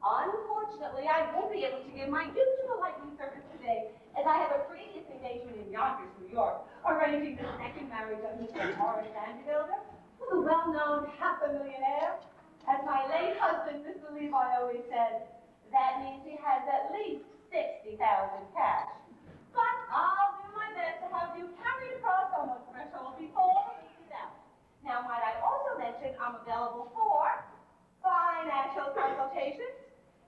Unfortunately, I won't be able to give my usual lightning service today, as I have a previous engagement in Yonkers, New York, arranging the second marriage of Mr. Horace Vanderbilder, the well-known half-a-millionaire. As my late husband, Mr. Levi, always said, that means he has at least 60,000 cash. But I'll do my best to have you carried across on the threshold before we leave it out. Now, might I also mention I'm available for financial consultations,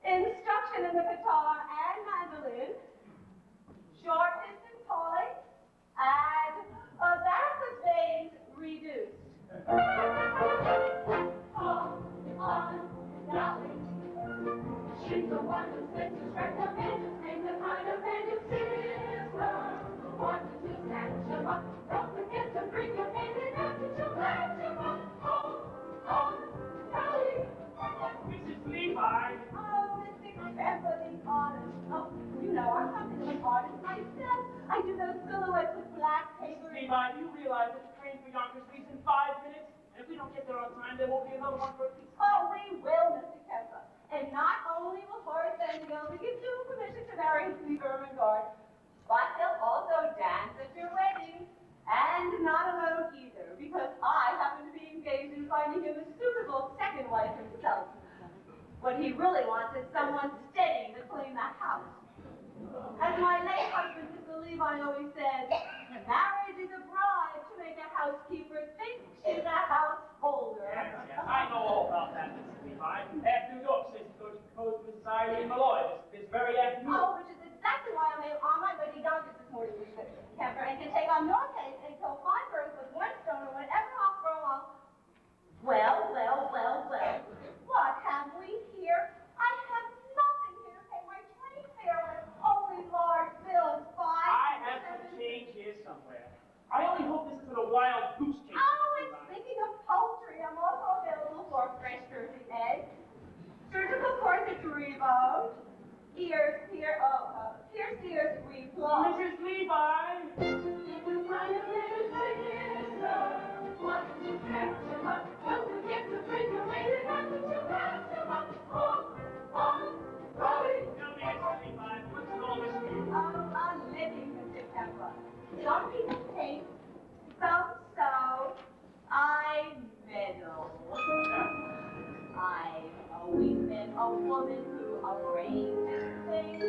instruction in the guitar and mandolin, short distance calling, and varicose veins reduced. Oh, on Dolly. She's the one who sits to recommend to name the kind of man you sister. Want to snatch him up, don't forget to bring your maid in after she'll snatch him up. Oh, on Dolly. Mrs. Levi. Oh, Mr. Carefully honest. Oh, you know, I'm something of an artist myself. I do those silhouettes with black paper. Levi, do you Yonkers Street in 5 minutes. And if we don't get there on time, there won't be another one for a piece. Oh, we will, Mr. Kemper. And not only will Horace Vanderbilt give you permission to marry the Vernon guard, but he'll also dance at your wedding. And not alone either, because I happen to be engaged in finding him a suitable second wife himself. What he really wants is someone steady to clean the house. As my late husband, Mr. Levi, always said, marriage is a bribe to make a housekeeper think she's a householder. Yes, I know all about that, Mrs. Levi. Half New York says to go to Mrs. Irene Malloy this very afternoon. Oh, which is exactly why I'm on my way to Yonkers this morning, Mr. Kemper, and can take on your case and kill 5 birds with 1 stone or whatever I'll throw off. Well. What have we here? I have nothing here to pay my train fare, and only large bills, 5, I have 7. some change here somewhere. I only hope this isn't a wild goose chase. Oh, and speaking of poultry, I'm also available for fresh Jersey eggs, surgical corset revo, ears, reflow. Mrs. Levi! What you have to much, don't forget to bring your lady, not that you have too much. Rolling. Tell me, Mrs. Levi, what's all this for you? A living, Mr. Kemper. Some people take, some sew, I meddle. I've always been a woman who arranges things.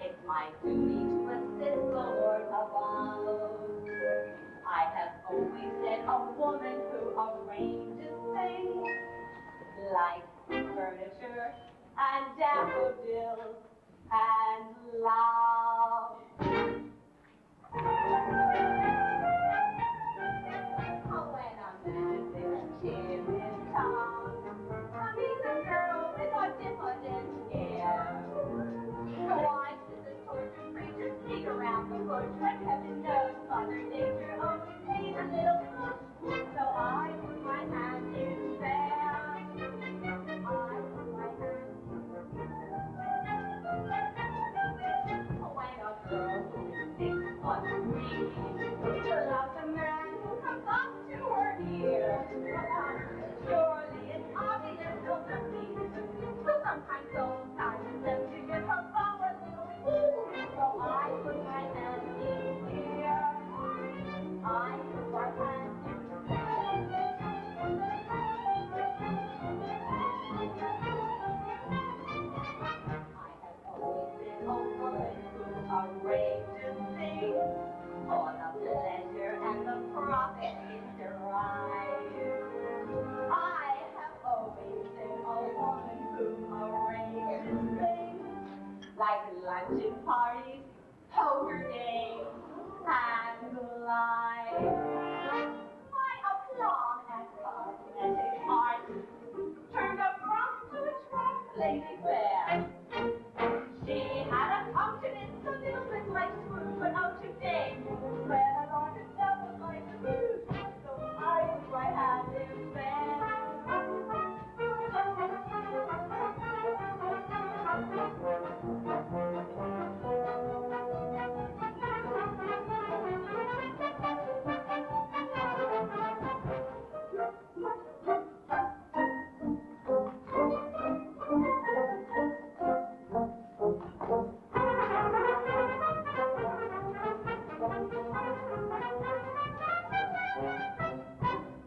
It's my duty to assist the Lord above. I have always been a woman who arranges things, like furniture and daffodils and love. When I'm visiting a timid town, I meet a girl with a diffident air. Why does this tortured creature sneak around the bush when heaven knows Mother Nature only needs a little push? So I put my hand in there. I put my hand when a girl who is 6'3" loves a man who comes up to her ear. Surely it's obvious he'll compete. So sometimes those times them to give her bow a little fool. So I put my hand in here. I put my hand in here. I have always been a woman who arranges things for the pleasure and the profit it derives. I have always been a woman who arranges things like luncheon parties, poker games, and the like. My aplomb and cosmetic art turned a front to attract Lady Fair. She had a countenance a little bit like Scrooge, but oh, today, when I thought herself was like Scrooge, so I put my hand in there.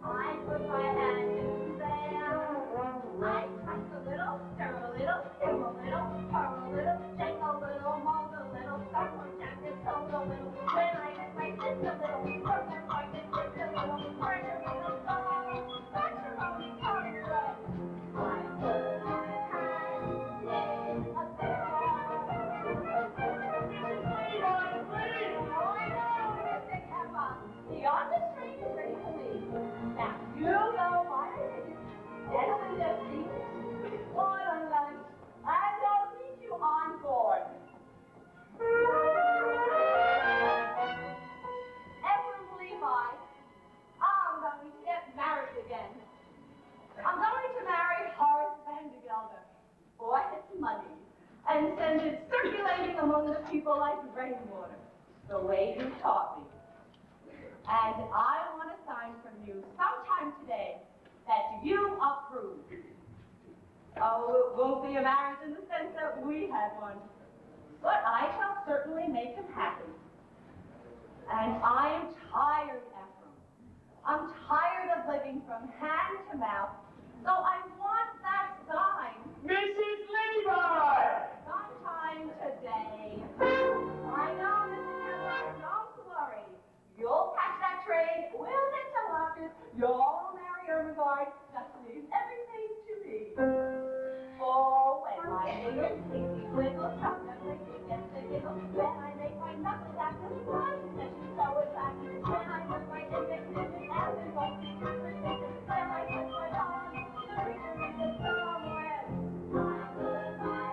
I put my hand in there. I touch a little, stir a little, skim a little, purr a little, shake a little, mold a little, suck my jacket, toast a little. When I get my kiss a little, work my heart and kiss a little, burn a little, that's your own contract. I put my hand in a there. Oh, I know, Mr. Kemper. The orchestra is ready to leave. Now, you know my name. Gentlemen, just seat. Boil on lunch, and I'll meet you on board. Edward Levi, I'm going to get married again. I'm going to marry Horace Vandergelder for his money and send it circulating among the people like rainwater, the way you taught me. And I want to sign for Oh, it won't be a marriage in the sense that we had one. But I shall certainly make him happy. And I am tired, Ephraim. I'm tired of living from hand to mouth. So I want that sign. Mrs. Levi! Sometime today. I know, Mrs. Kessler, don't worry. You'll catch that train, we'll get to Lockers, you'll marry Ermengarde, just leave everything to me. Oh, when my little pinky twinkles, sometimes she gets the giggles, when I make my knuckles act as fine, and she's so attractive, when I look my index in the ass and go see her persistent, when I touch my arm, the reader is the somewhere. I put my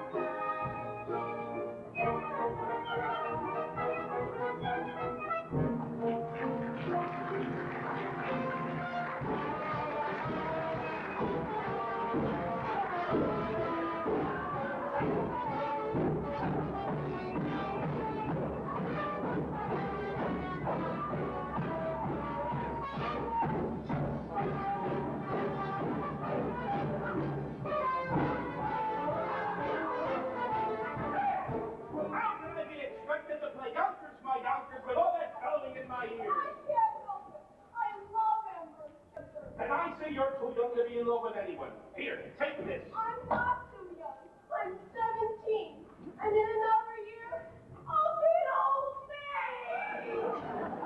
You're too young to be in love with anyone. Here, take this. I'm not too young. I'm 17. And in another year, I'll be an old maid.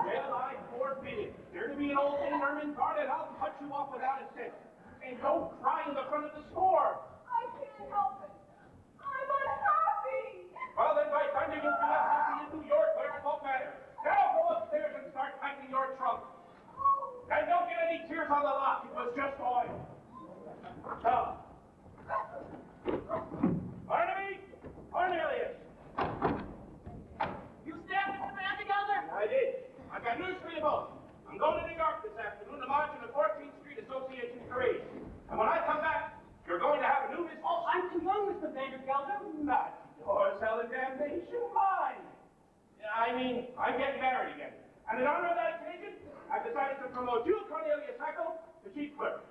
Well, I forbid it. There to be an old thing, Ermengarde, and I'll cut you off without a cent. And don't cry in the front of the store. I can't help it. I'm unhappy. Well, then by thunder, you'll be unhappy in New York, but it won't matter. Now go upstairs and start packing your trunk. And don't get any tears on the lock. It was just oil. So, Barnaby, Cornelius. You stand with the man together? I did. I've got news for you both. I'm going to New York this afternoon to march in the 14th Street Association parade. And when I come back, you're going to have a new mistress. Oh, I'm too young, Mr. Vandergelder. Not yours, hell and damnation, mine. I mean, I'm getting married again. And in honor of that occasion, I've decided to promote you, Cornelius Hackle, to chief clerk.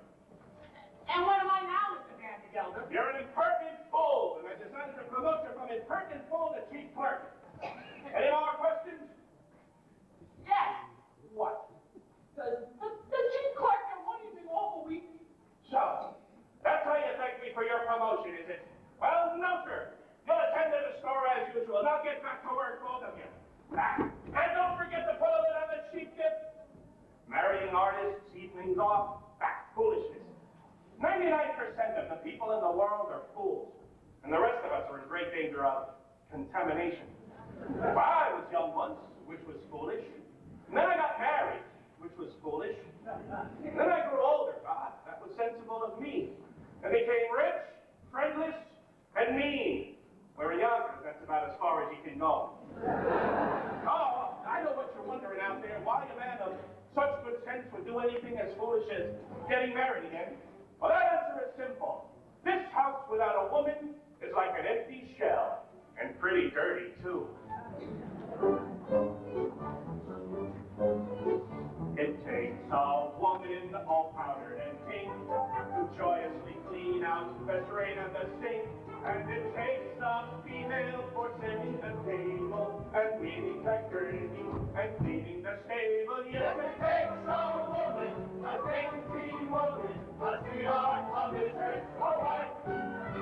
And what am I now, Mr. Vandergelder? You're an impertinent fool, and I decided to promote you from impertinent fool to chief clerk. Any more questions? Yes. What? The chief clerk at one evening awful week. So, that's how you thank me for your promotion, is it? Well, no, sir. You'll attend to the store as usual, and I'll get back to work, both of you. And don't forget to put a lid on the cheap gift. Marrying artists, evenings off, foolishness. 99% of the people in the world are fools, and the rest of us are in great danger of contamination. Well, I was young once, which was foolish. And then I got married, which was foolish. And then I grew older. God, that was sensible of me. And became rich, friendless, and mean. We're young, that's about as far as you can go. Oh, I know what you're wondering out there. Why a man of such good sense would do anything as foolish as getting married again? Well, that answer is simple. This house without a woman is like an empty shell, and pretty dirty, too. It takes a woman all powdered and pink to joyously clean out the drain and the sink. And it takes a female for setting the table and cleaning the gurney and cleaning the stable. Yes, it takes a woman, a dainty woman, a sweetheart of his earth for wife.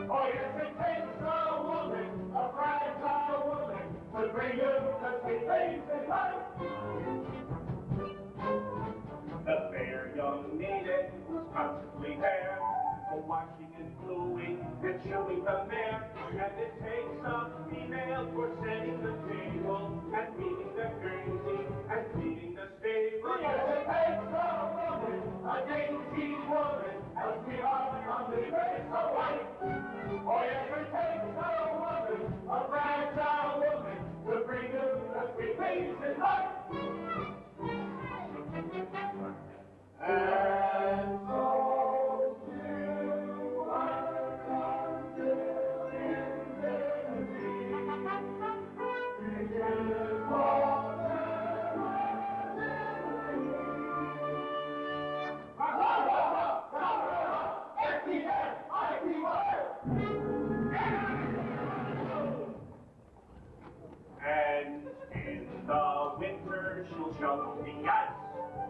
Oh, yes, it takes a woman, a fragile woman, to bring you the sweet things in life. The fair young maiden who's constantly there, for washing and gluing and chewing the mare. And it takes a female for setting the table and cleaning the Guernsey and cleaning the stable. Yes, it takes a woman, a dainty woman, a sweetheart of the grace of white. Oh, yes, it takes a woman, a fragile woman, to bring you the sweet things in life. And so you are until infinity. It is Yes,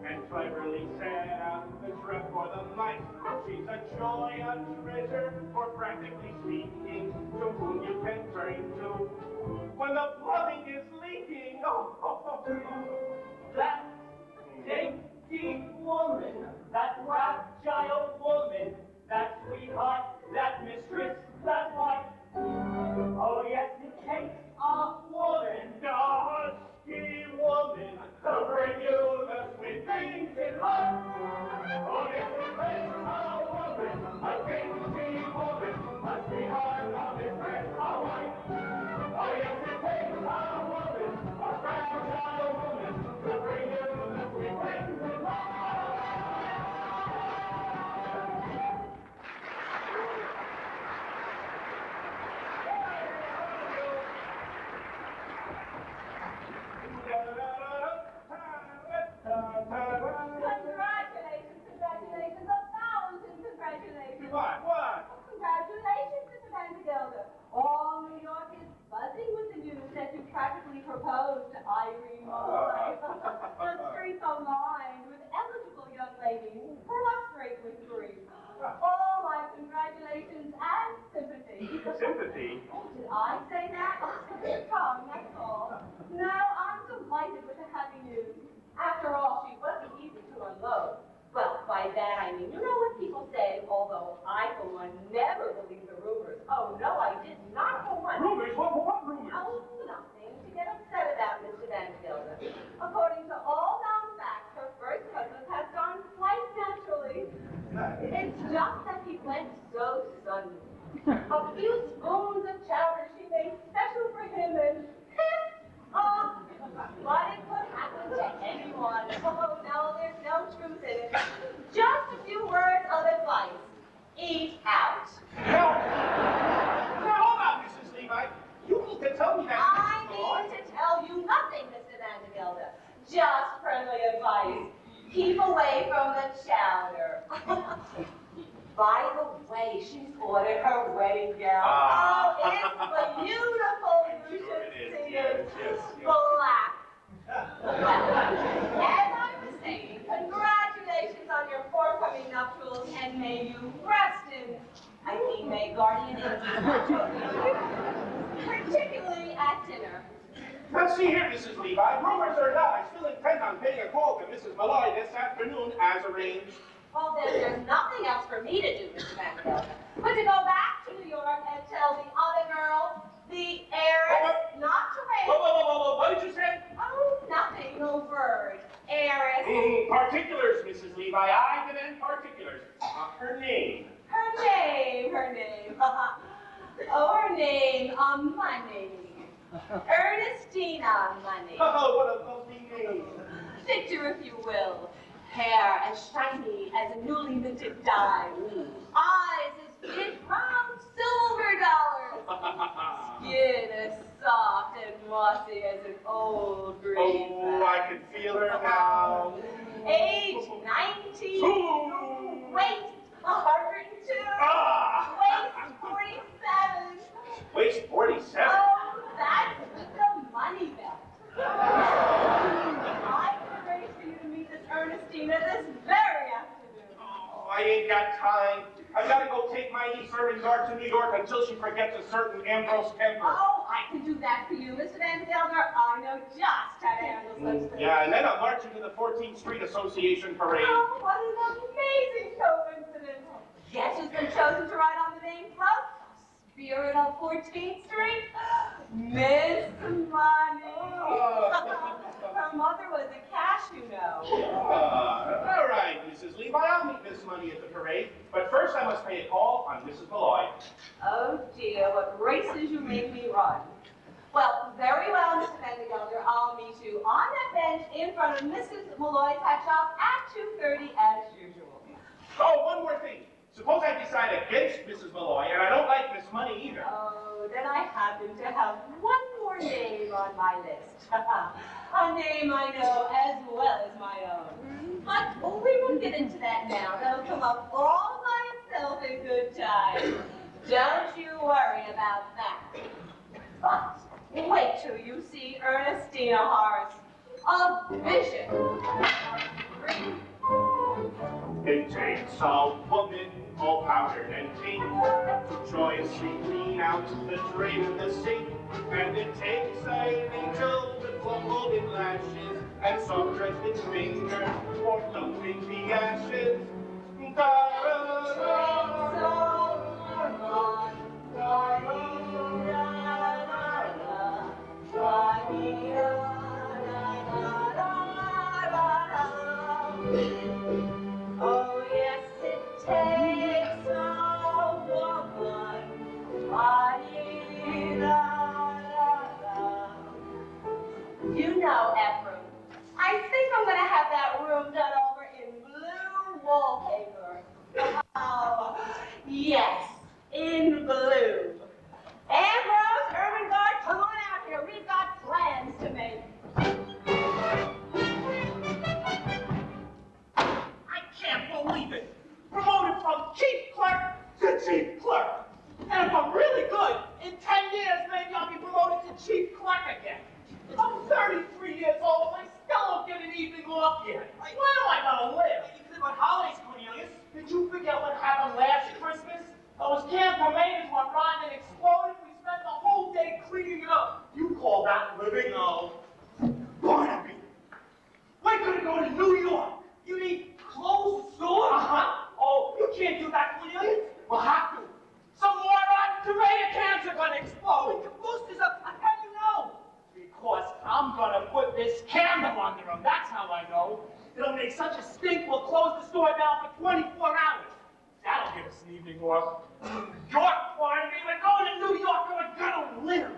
and cleverly set out the trap for the mice. She's a joy, a treasure, for practically speaking, to whom you can turn to when the plumbing is leaking. That dainty woman, that fragile woman, that sweetheart, that mistress, that wife. Oh yes, it takes a woman, A husky woman, to bring you the sweet things in life. Oh, yes, it takes a woman, a dainty woman, a sweetheart, a mistress, a wife. Oh, yes, it takes a woman, a fragile woman, to bring you the sweet things in life. Congratulations, congratulations, a thousand congratulations. What? Congratulations, Mr. Vandergelder. All New York is buzzing with the news that you practically proposed to Irene Molloy. The streets are lined with eligible young ladies, prostrate with grief. All my congratulations and sympathy. Sympathy? Oh, did I say that? Your tongue, that's all. No, I'm delighted with the happy news. After all, she wasn't easy to unload. Well, by that I mean, you know what people say, although I, for one, never believe the rumors. Oh, no, I did not for one. Rumors? What rumors? Oh, nothing to get upset about, Mr. Vandergelder. According to all known facts, her first husband has gone quite naturally. It's just that he went so suddenly. A few spoons of chowder she made special for him and oh, but it could happen to anyone. Oh, no, there's no truth in it. Just a few words of advice. Eat out. Now, hold on, Mrs. Levi. You need to tell me that. I need to tell you nothing, Mr. Vandergelder. Just friendly advice. Keep away from the chowder. By the way, she's ordered her wedding gown. Oh, it's beautiful. You should see it. Black. Well, as I was saying, congratulations on your forthcoming nuptials, and may you rest in, may guardian angels, particularly at dinner. Now, see here, Mrs. Levi. Rumors or not, I still intend on paying a call to Mrs. Malloy this afternoon as arranged. Well, then there's nothing else for me to do, Mr. Vanderbilt, but to go back to New York and tell the other girl, the heiress, not to raise. Whoa, what did you say? Oh, nothing, no word. Heiress. Particulars, Mrs. Levi. I demand particulars. Her name. Her name. Oh, her name, Money. Ernestina Money. Oh, what a lovely name. Picture, if you will. Hair as shiny as a newly minted dime. Eyes as big, round, silver dollars. Skin as soft and mossy as an old green Oh, I can feel her now. Age 19. Ooh. Weight 102. Ah. Weight 47. Weight 47? Oh, that's the money belt. I can arrange for you to meet this Ernestina this very afternoon. Oh, I ain't got time. I've got to go take my niece Ermengarde to New York until she forgets a certain Ambrose temper. Oh, I can do that for you, Mr. Vandergelder. I know just how to handle such things. Yeah, and then I'll march into the 14th Street Association parade. Oh, what an amazing coincidence. Guess who's been chosen to ride on the main float? Spirit of 14th Street? Miss Money. Her mother was a cash, you know. All right, Mrs. Levi, I'll meet Miss Money at the parade. But first I must pay a call on Mrs. Malloy. Oh dear, what races you make me run. Well, very well, Mr. Vandergelder. I'll meet you on that bench in front of Mrs. Malloy's hat shop at 2:30 as usual. Oh, one more thing. Suppose I decide against Mrs. Malloy, and I don't like Miss Money either. Oh, then I happen to have one more name on my list. A name I know as well as my own. But we won't get into that now. That'll come up all by itself in good time. Don't you worry about that. But wait till you see Ernestina Horace. a vision. It takes a woman all powdered and pink to joyously clean out the drain in the sink. And it takes an angel with long golden lashes and soft drenched fingers for dumping the ashes. Oh yes, it takes a woman. You know, Ephraim, I think I'm going to have that room done over in blue wallpaper. Oh, yes, in blue. Ambrose, Ermengarde, come on out here. We've got plans to make. I can't believe it. Promoted from chief clerk to chief clerk. And if I'm really good, in 10 years, maybe I'll be promoted to chief clerk again. I'm 33 years old and I still don't get an evening off yet. Where am I gonna live? You live on holidays, Cornelius. Did you forget what happened last Christmas? Those canned tomatoes went rotten and exploded. We spent the whole day cleaning it up. You call that living? No. Barnaby, we're gonna go to New York. You need close the store? Uh-huh. Oh, you can't do that, Cornelius. We'll have to. Some more rotten tomato cans are gonna explode. The boosters up. How do you know? Because I'm gonna put this candle under them. That's how I know. It'll make such a stink we'll close the store down for 24 hours. That'll give us an evening off. New York, Barnaby, we're going to New York and we're gonna live.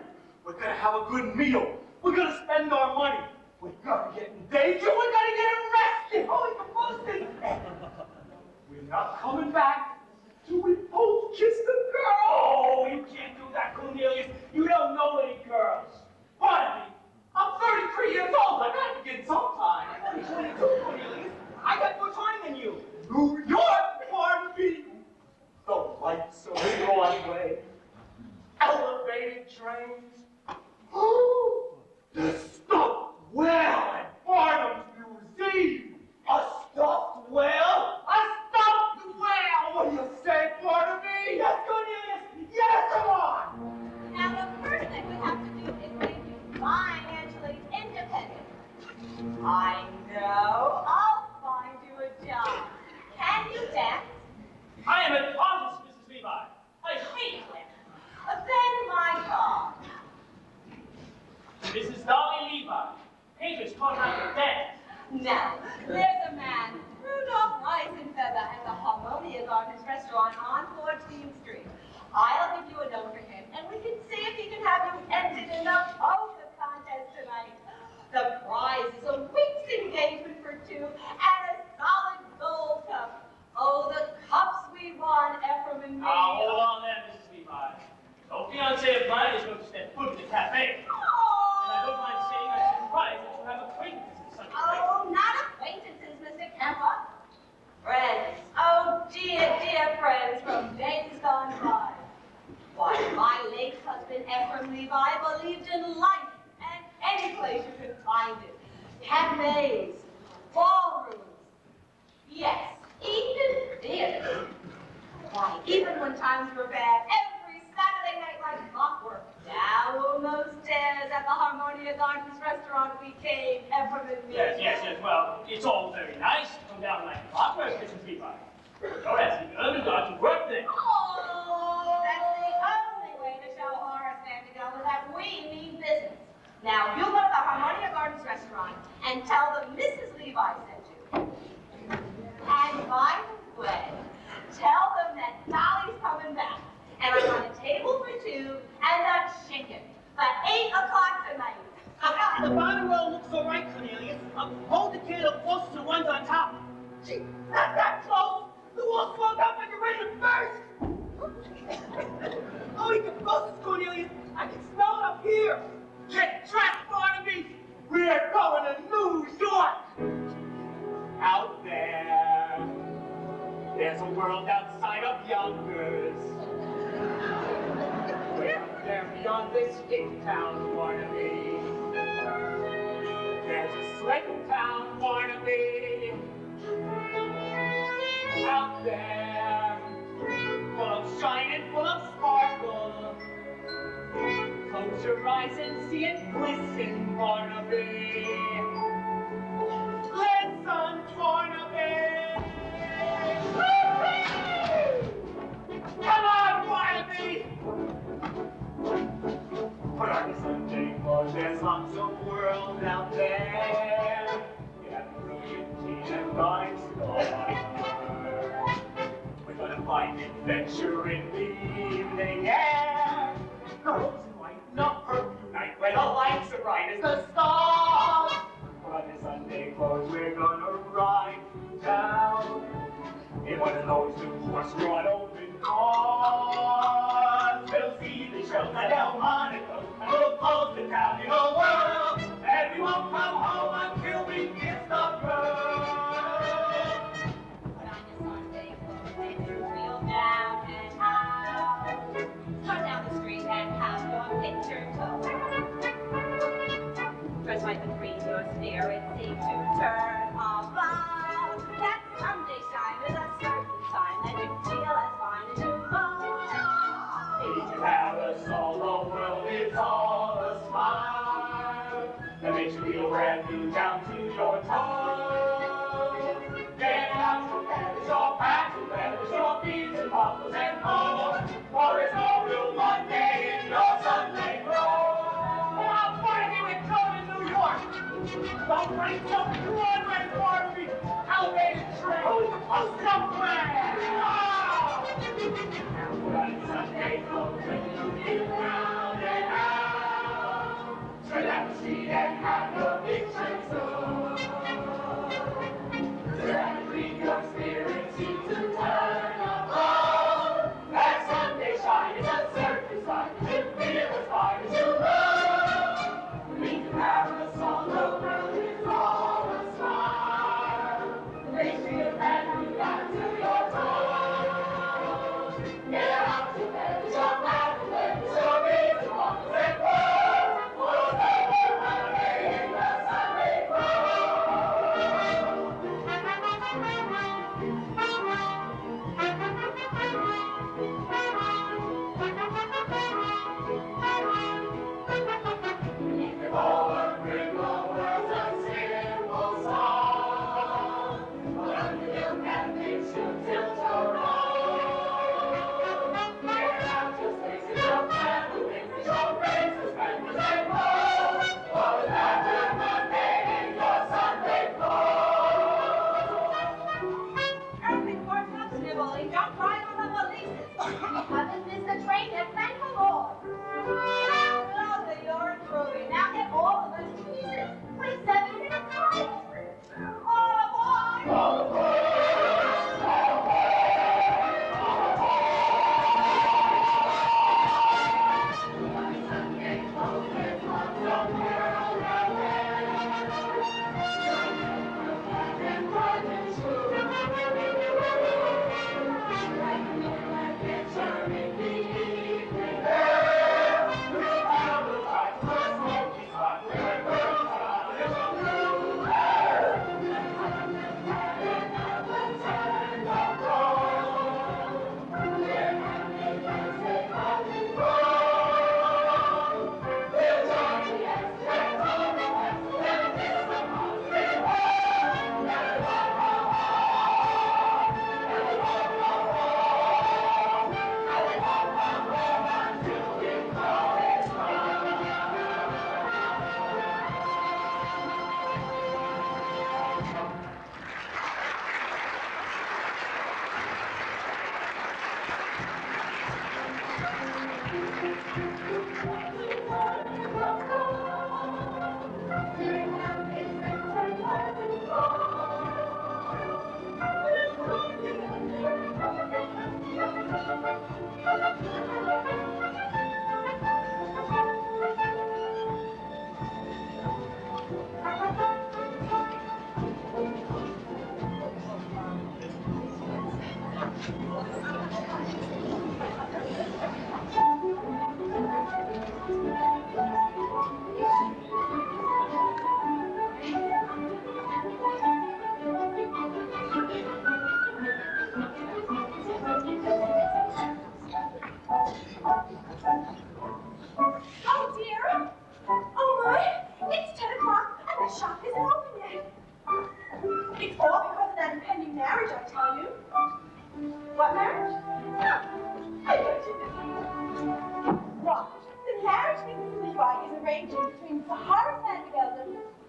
We're gonna have a good meal. We're gonna spend our money. We're gonna get in danger. We're gonna get arrested. Holy boosters! We're not coming back till we both kiss the girl. Oh, you can't do that, Cornelius. You don't know any girls. Barnaby, I'm 33 years old. I gotta begin sometime. I'm only 22, Cornelius. I got more time than you. New York, Barnaby. The lights of Broadway. Elevated trains. Oh, the stuffed whale at Barnum's Museum. A stuffed whale? A stuffed whale! What do you say, Barnaby? Yes, Cornelius! Yes, come on! Now, the first thing we have to do is make you financially independent. I know. I'll find you a job. Can you dance? I am an artist, Mrs. Levi. I hate it. Then my God. Mrs. Dolly Levi. Painters taught how to dance. Now, there's a man, Rudolph Reisenfeather, at the Harmonia Gardens restaurant on 14th Street. I'll give you a note for him, and we can see if he can have you entered in the poker contest tonight. The prize is a week's engagement for two and a solid gold cup. Oh, the cups we won, Ephraim and me. Now, hold on there, Mrs. Levi. No fiancé of mine is going to step foot in the cafe. Oh. And I don't mind saying I'm surprised that you have acquaintances in such a place. Oh, not acquaintances, Mr. Kemper. Friends. Oh, dear, dear friends from days gone by. Why, my late husband, Ephraim Levi, believed in life and any place you could find it. Cafes, ballrooms, yes, even theaters. Why, even when times were bad, every Saturday night like clockwork, down those stairs at the Harmonia Gardens restaurant we came, Ephraim and me. Yes, well, it's all very nice to come down like clockwork, Mrs. Levi. Don't ask the Ermengarde to work there. Oh, that's the only way to show Horace Vanderbilt that we mean business. Now, you go to the Harmonia Gardens restaurant and tell them Mrs. Levi sent you. And by the way, tell them that Dolly's coming back. And I want a table for two and a chicken for 8 o'clock tonight. The bottom row looks all right, Cornelius. Hold the candle close to the ones on top. Gee, not that close! The wall swung up like a ready to burst! Oh, you can close this, Cornelius. I can smell it up here. Get dressed, Barnaby! We're going to New York! Out there, there's a world outside of youngers. They're beyond this stick town, Barnaby. There's a sweating town, Barnaby, out there, full of shine and full of sparkle. Close your eyes and see it glisten, Barnaby. Listen, Barnaby. Woo-hoo! Come on, Barnaby. Put on your Sunday clothes, there's lots of world out there. Get brilliant tea and fine star. We're gonna find adventure in the evening air. Girls in white, not perfume night, where the lights are bright as the stars. Put on your Sunday clothes, we're gonna ride through town in one of those new horse-drawn open cars. We'll see the shows at Delmonico's, and we'll close the town in a whirl, and we won't come home until we kiss the pearl. Put on your Sunday clothes and your wheel down and out. Turn down the street and have your picture towed. Dress right between your spirit, seem to turn about. That Sunday shine is a certain time that you feel as impending marriage, I tell you. What marriage? No, I don't you know. Right. The marriage Mrs. Levi is arranging between Sahara Sandergelder,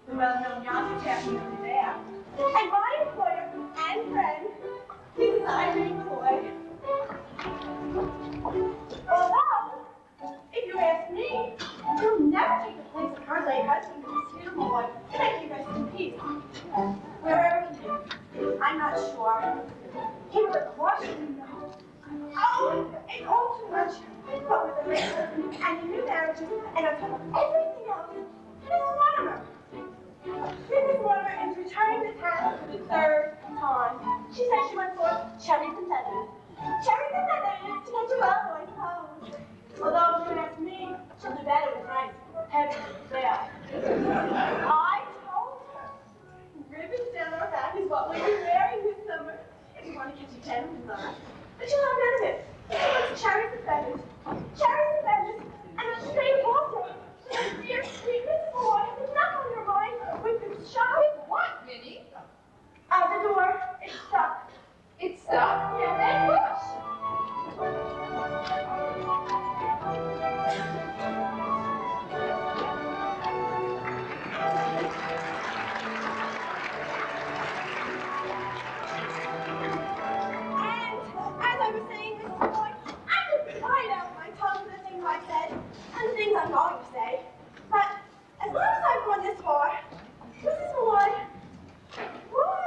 the well-known Yankee champion over there, and my employer and friend, Mrs. Irene Floyd. Although, if you ask me, he'll never take the place of her late husband, Mrs. Leroy, and may he rest in peace. Wherever he is, I'm not sure. He would caution, oh, it's all too much. But with the late husband and the new marriages, and on top of everything else, Mrs. Mortimer. Mrs. Mortimer is returning this hat for the third time. She says she went for cherries and feathers. Cherries and feathers to get you well, I suppose. Although, if you ask me, she'll do better with rice, heavy, there. I told her ribbons down our back is what we'll be wearing this summer if you want to catch a gentleman's eye. But she'll have none of it. She wants cherries and feathers. Cherries and feathers, and a straight water. So my dear, sweet Mrs. Boy has enough on her mind with this shop. With what, Minnie? Out the door. It's stuck. It's stuck? Yeah, then push. And as I was saying, Mrs. Boy, I could bite out my tongue for the things I said and the things I'm going to say. But as long as I've gone this far, Mrs. Boy, why?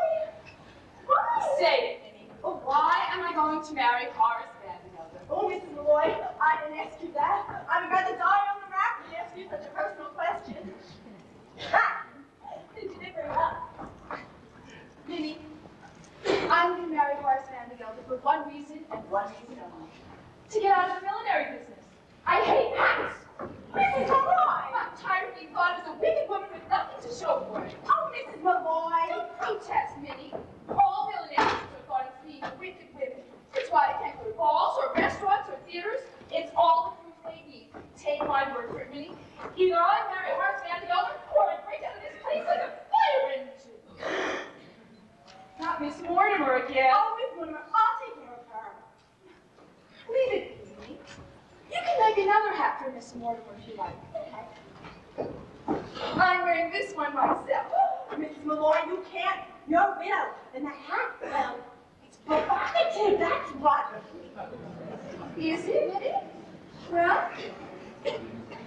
Say it, Minnie. But why am I going to marry Horace Vandergelder? Oh, Mrs. Malloy, I didn't ask you that. I would rather die on the rack than ask you such a personal question. Ha! Did you did bring it up? Minnie, I'm going to marry Horace Vandergelder for one reason and one reason only. To get out of the millinery business. I hate hats. Mrs. Malloy! I'm tired of being thought of as a wicked woman with nothing to show for it. Oh, Mrs. Malloy! Don't protest, Minnie. All millionaires are thought of being wicked women. That's why they can't go to balls or restaurants or theaters. It's all the proof they need. Take my word for it, Minnie. Either I marry Horace Vandergelder or I break out of this place like a fire engine. Not Miss Mortimer again. Oh, Miss Mortimer, I'll take care of her. Leave it, Minnie. You can make another hat for Miss Mortimer if you like. Okay. I'm wearing this one myself. Mrs. Malloy, you can't. You're a widow. And the hat, well, it's provocative, that's what. Is it, Minnie? Well,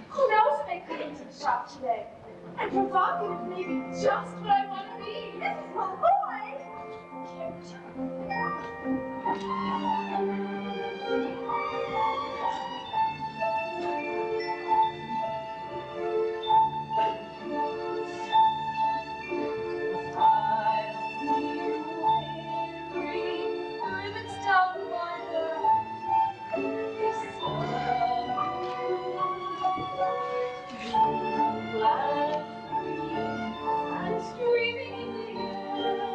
who knows if I come into the shop today? And provocative may be just what I want to be. Mrs. Malloy! I'm screaming in the air.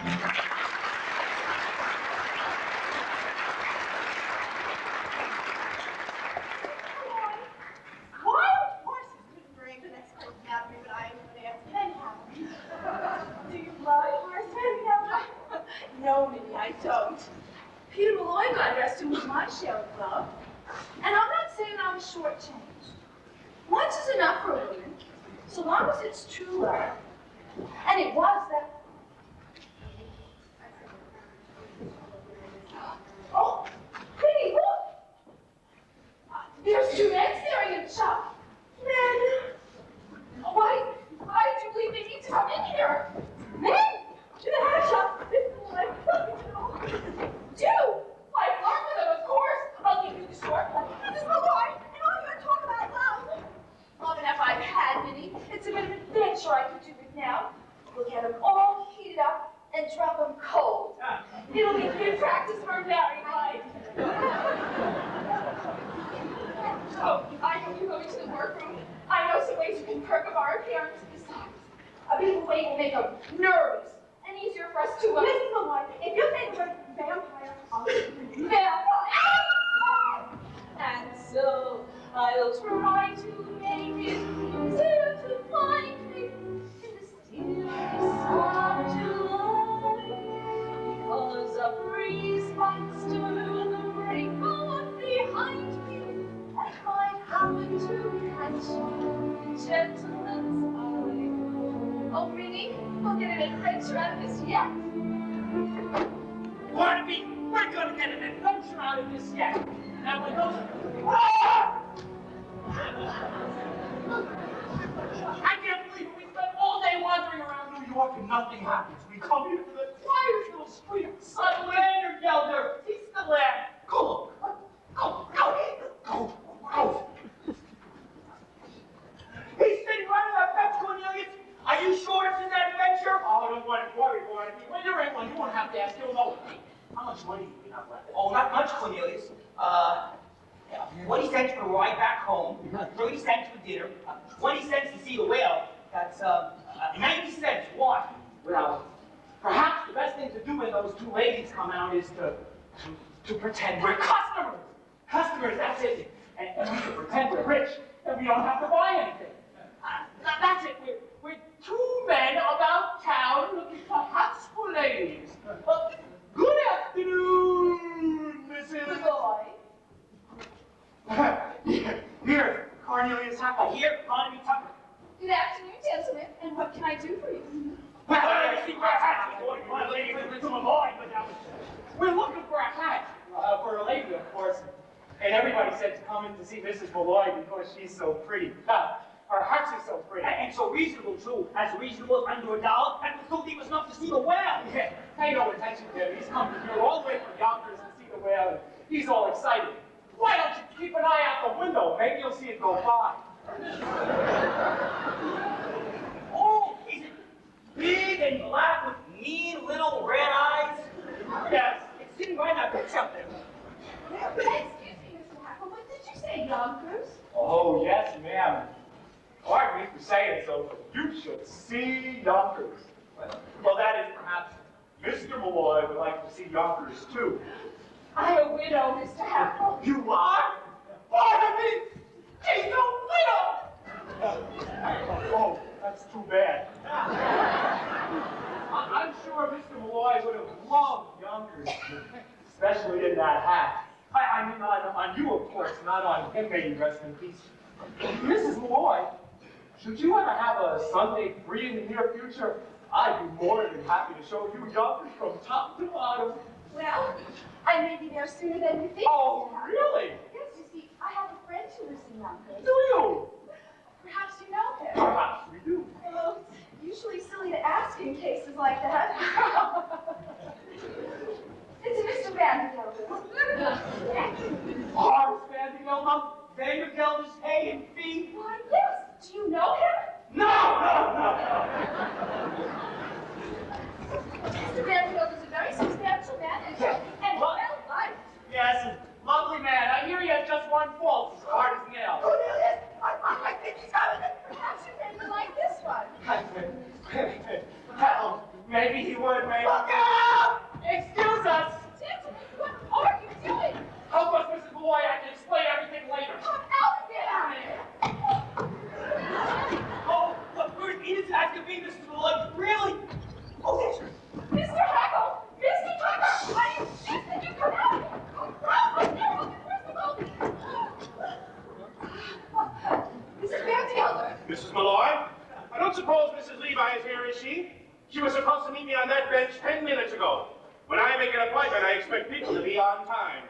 Why of course you couldn't drink the next place after, but I would ask it anyhow. Do you love horse anyhow? No, Minnie, I don't. Peter Malloy got arrested with my share of love. And I'm not saying I'm shortchanged. Once is enough for a woman, so long as it's true love. And it was that. Oh, Minnie, look! There's two men staring at the shop. Men? Why do you believe they need to come in here? Men? To the hat shop. This is what I'm talking to. Do? I flirt with them, of course. I'll leave you the store. This is my wife, and all you're talking about love. Love enough I've had, Minnie. It's a bit of an adventure I could do with now. We'll get them all heated up and drop them cold. It'll be good practice for married life. Oh, I hope you're going to the workroom. I know some ways you can perk up our appearance. Besides, a bit of weight will make them nervous and easier for us to. Mrs. Malloy, if you think we're vampire, I'll vampire. And so I'll try to make it easier to find me in the stillness of July. Because a breeze might stir the rainbow behind me. I might happen to catch the gentleman's eye. Oh, Minnie, we'll get an adventure out of this yet. Pardon me, we're gonna get an adventure out of this yet. And when those... Ah! I can't believe it. We spent all day wandering around New York and nothing happens. We come here to the quietest little street. A lantern yelled there. He's still there. Go. He's sitting right on that bench, Cornelius. Are you sure it's in that adventure? Oh, don't worry, boy. When you're in one, you won't have to ask. You'll know. How much money do you have left? Oh, not much, Cornelius. 20 cents for a ride back home, 30 cents for dinner, 20 cents to see the whale. That's 90 cents. Why? Well, perhaps the best thing to do when those two ladies come out is to pretend we're customers. Customers, that's it. And we can pretend we're rich, and we don't have to buy anything. That's it. We're two men about town looking for hats for ladies. Good afternoon, Mrs. Boy. Here, Cornelius Tucker. Here, Barnaby Tucker. Good afternoon, gentlemen. And what can I do for you? We're looking for a hat for a lady, of course. And everybody said to come in to see Mrs. Malloy because she's so pretty. Her hats are so pretty. And so reasonable, too. As reasonable as under $1, and we thought he was enough to see the whale. Yeah, pay no attention to him. He's come here all the way from Yonkers to see the whale, and he's all excited. Why don't you keep an eye out the window? Maybe you'll see it go by. Oh, is it big and black with mean little red eyes? Yes, it's sitting right in that picture up there. Excuse me, Mr. Hackle, but did you say Yonkers? Oh, yes, ma'am. Pardon me for saying so, but you should see Yonkers. Well, that is perhaps Mr. Malloy would like to see Yonkers, too. I'm a widow, Mr. Hackle. You are? Pardon me! She's a widow! Oh, that's too bad. I'm sure Mr. Malloy would have loved Yonkers, especially in that hat. I mean, on you, of course, not on him, may he rest in peace. Mrs. Malloy, should you ever have a Sunday free in the near future, I'd be more than happy to show you Yonkers from top to bottom. Well, I may be there sooner than you think. Oh, really? Yes, you see, I have a friend who lives in Yonkers. Do you? Perhaps you know him. Perhaps we do. Well, it's usually silly to ask in cases like that. It's Mr. Vanderbilt. Horace Vanderbilt? Vanderbilt is hay and fee? Why, yes. Do you know him? No! Mr. Vanderbilt is a very substantial man and well-liked. Yes, lovely man. I hear he has just one fault. He's hard as nails. Cornelius, I think he's having it. Perhaps you maybe like this one. Well, maybe he would, maybe. Look When I make an appointment, I expect people to be on time.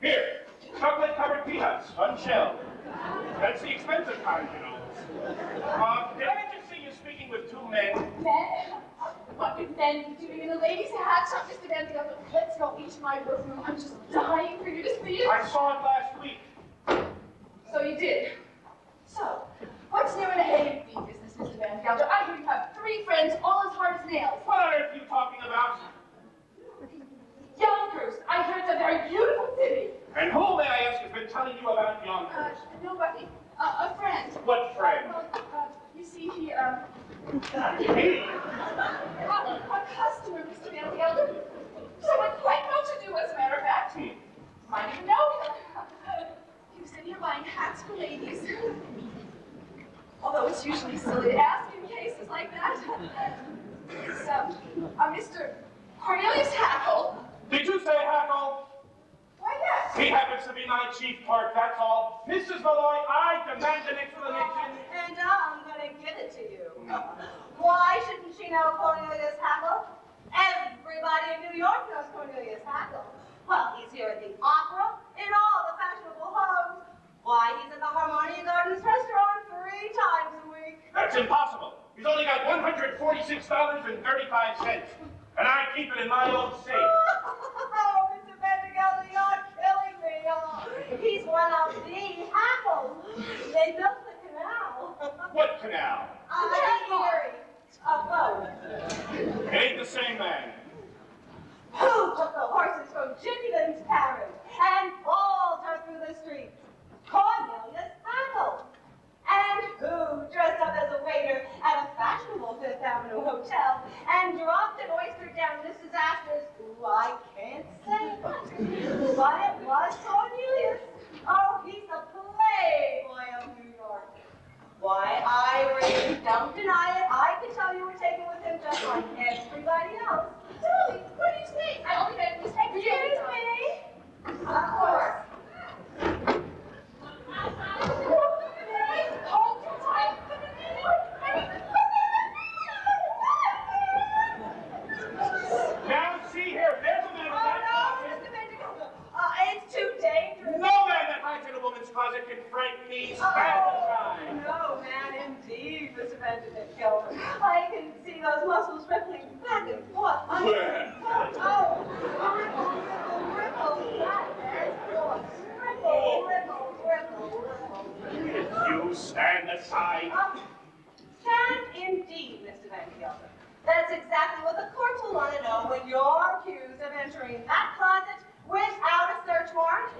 Here, chocolate-covered peanuts, one shell. That's the expensive kind, you know. Did I just see you speaking with two men? Men? What could men be doing in a lady's hat shop, Mr. Van Gogh? Let's go each to my room. I'm just dying for you to see it. I saw it last week. So you did. So, what's new in the hay and feed business, Mr. Van Gogh? I hear you have 3 friends, all as hard as nails. What on earth are you talking about? Yonkers. I heard it's a very beautiful city. And who, may I ask, has been telling you about Yonkers? Nobody. A friend. What friend? You see, he, He? a customer, Mr. Van Gelder. Someone quite well to do, as a matter of fact. Might even know him. He was in here buying hats for ladies. Although it's usually silly to ask in cases like that. It's, Mr. Cornelius Hackle. Did you say Hackle? Why, yes. He happens to be my chief clerk, that's all. Mrs. Malloy, I demand an explanation. And I'm gonna give it to you. Why shouldn't she know Cornelius Hackle? Everybody in New York knows Cornelius Hackle. Well, he's here at the opera, in all the fashionable homes. Why, he's at the Harmonia Gardens restaurant 3 times a week. That's impossible. He's only got $146.35, and I keep it in my own safe. Oh, Mr. Bendigo, you're killing me. Oh, he's one of the Hackles. They built the canal. What canal? Theory. A boat. It ain't the same man. Who took the horses from Chickadam's carriage and hauled her through the streets? Cornelius Hackle. And who dressed up as a waiter at a fashionable Fifth Avenue hotel and dropped an oyster down Mrs. Astor's, I can't say what, but it was Cornelius. Oh, he's the playboy of New York. Why, I really don't deny it. I can tell you were taken with him just like everybody else. Dolly, what do you say? I only made a mistake. Excuse me? Of course. Hold your tight. Now, see here, there's a man in Oh, that no, closet. Mr. Bendigo. It's too dangerous. No man that hides in a woman's closet can frighten me. Stand aside. No, man, indeed, Mr. Bendigo. I can see those muscles rippling back and forth. Where? Oh, ripple, that is good. Ripple. You stand aside. Stand indeed, Mr. Bendigo. That's exactly what the courts will want to know when you're accused of entering that closet without a search warrant.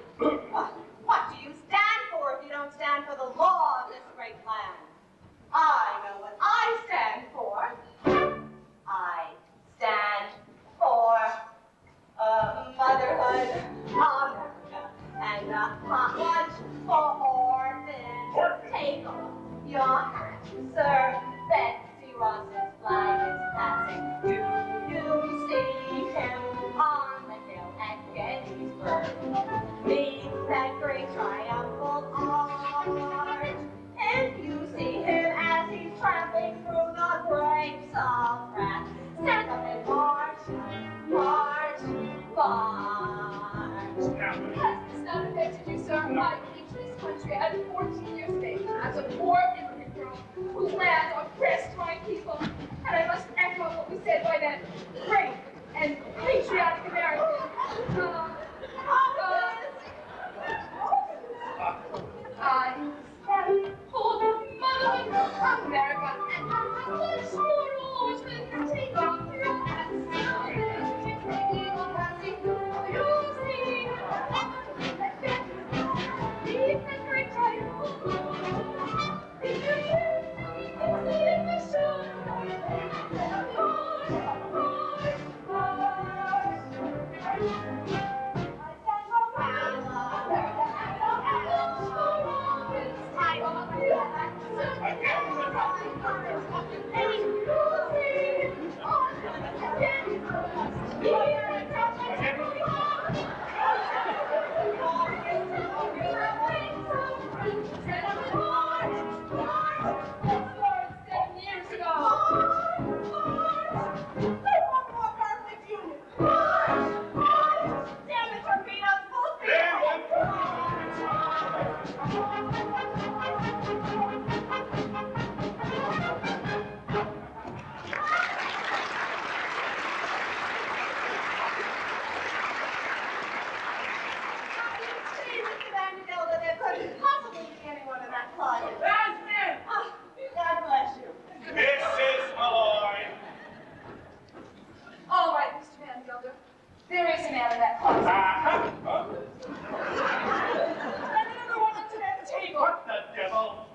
What do you stand for if you don't stand for the law of this great land? I know what I stand for. I stand for motherhood, America, and a hot lunch for orphans. Orphans? Take off your hat, sir. Betsy Ross's flag is passing. Do you see him on the hill at Gettysburg? Meet that great triumphal arch. If you see him as he's tramping through the grapes of wrath, stand up and march, march, march. Has this not affected you, sir? I came to this country at 14 years of age as a poor immigrant girl whose lands oppressed my people. And I must echo what was said by that great and patriotic American. I stand for the motherhood of America and once more oarsmen take off your hats. There is a man in that closet. Uh-huh. And another one under that table. What the devil?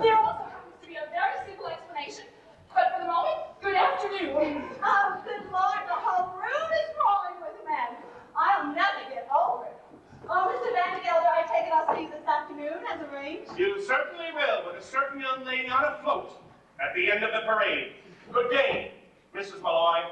There also happens to be a very simple explanation. But for the moment, good afternoon. Oh, good Lord, the whole room is crawling with men. I'll never get over it. Oh, Mr. Van Gelder, I take it I'll see you this afternoon as arranged. You certainly will, with a certain young lady on a float at the end of the parade. Good day, Mrs. Malloy.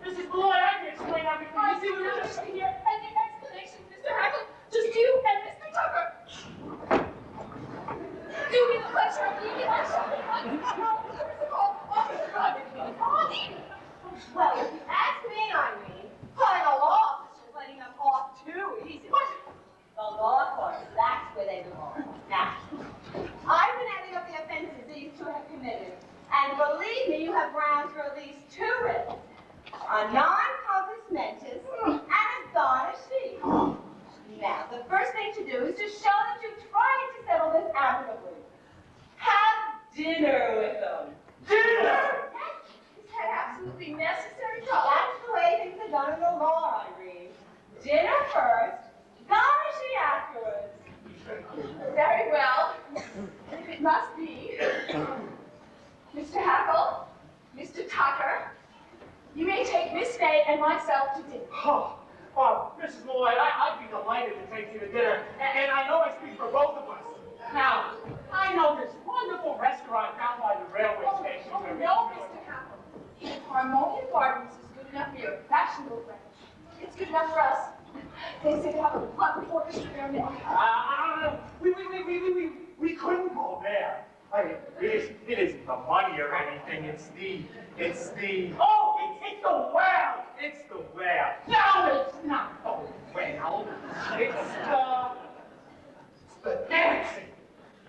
Mrs. Malloy, I can explain everything. I You see see what what you're you're doing here. Any explanations, Mr. Hackle? Just you and Mr. Tucker. Do me the pleasure of leaving our shop at once. First of all, Officer Rugg. Well, if you ask me, Irene, calling a law officer is letting them off too easy. What? The law courts, that's where they belong. Now, I've been adding up the offenses these two have committed, and believe me, you have grounds for at least 2 writs. A non-compos mentis and a garnishee. Now, the first thing to do is to show that you've tried to settle this amicably. Have dinner with them. Dinner! Yes, is that absolutely necessary trouble? That's the way things are done in the law, Irene. Dinner first, garnishee afterwards. Very well. If it must be. Mr. Hackle, Mr. Tucker, you may take Miss May and myself to dinner. Oh, Mrs. Malloy, I'd be delighted to take you to dinner. And I know I speak for both of us. Now, I know this wonderful restaurant down by the railway station. Oh, no, Mr. Hackle. If Harmonium Gardens is good enough for your fashionable friends, it's good enough for us. They say they have a lovely orchestra there now. We couldn't go there. I mean, it isn't the money or anything. It's the it's the well. It's the well. No, it's not the well. It's the dancing.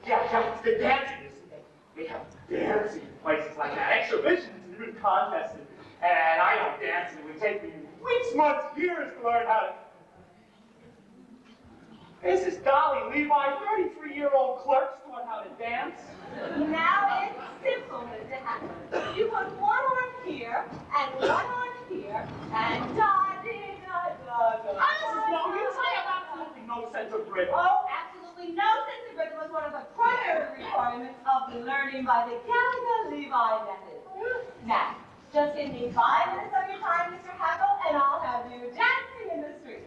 Yeah, it's the dancing. You see, they have dancing in places like that, exhibitions and even contests. And I don't dance, and it would take me weeks, months, years to learn how to. This is Dolly Levi, 33-year-old clerk, taught how to dance. Now it's simple, Mr. Hackle. You put one arm here and one arm here and da-dee-da-da-da. No, you say have absolutely no sense of rhythm. Oh, absolutely no sense of rhythm was one of the primary requirements of learning by the Dolly Levi method. Now, just give me 5 minutes of your time, Mr. Hackle, and I'll have you dancing in the streets.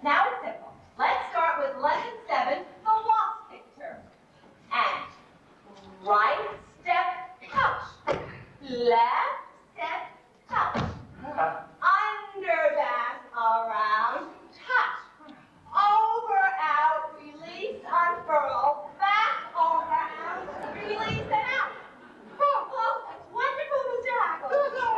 Now it's simple. Let's start with lesson 7, the waltz picture. And right step touch, left step touch, underback around touch, over out, release, unfurl, back around, release and out. Oh, that's wonderful, Mr. Hackle.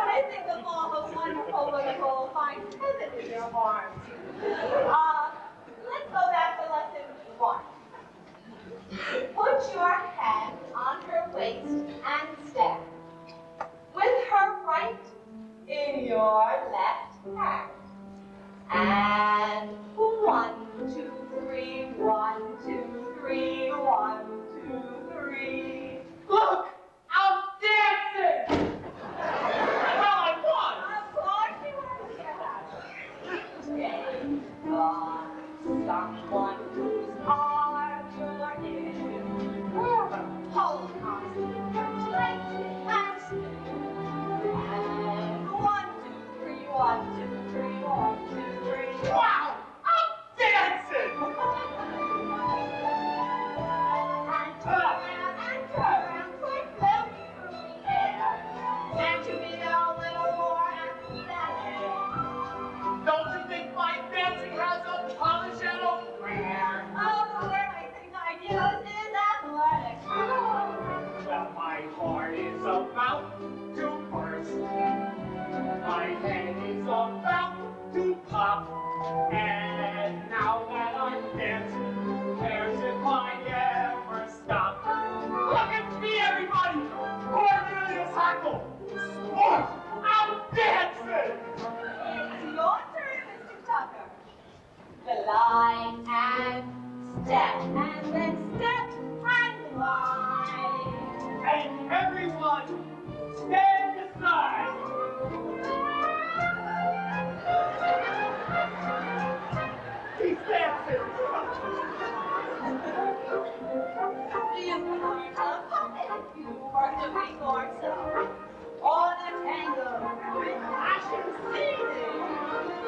And I think of all the wonderful little fine pivot in your arms. Let's go back to lesson 1. Put your hand on her waist and stand. With her right in your left hand. And 1, 2, 3, 1, 2, 3, 1, 2, 3. Look, I'm dancing! Well, I won! Of course you want to stay. Someone whose arms you're in. Hold on to her tight and spin. And 1, 2, 3, 1, 2, 3, 1, 2, 3. Wow! I'm dancing! And turn around quick, float through the air. Can't you be a little more athletic? Don't you think my dancing has a polish and a flair? Oh, the word I think I use is athletic. Well, my heart is about to burst. My head is about to pop. glide and step, and then step and glide. And everyone, stand aside. He's dancing. You are doing yourself on a tango with passion seething.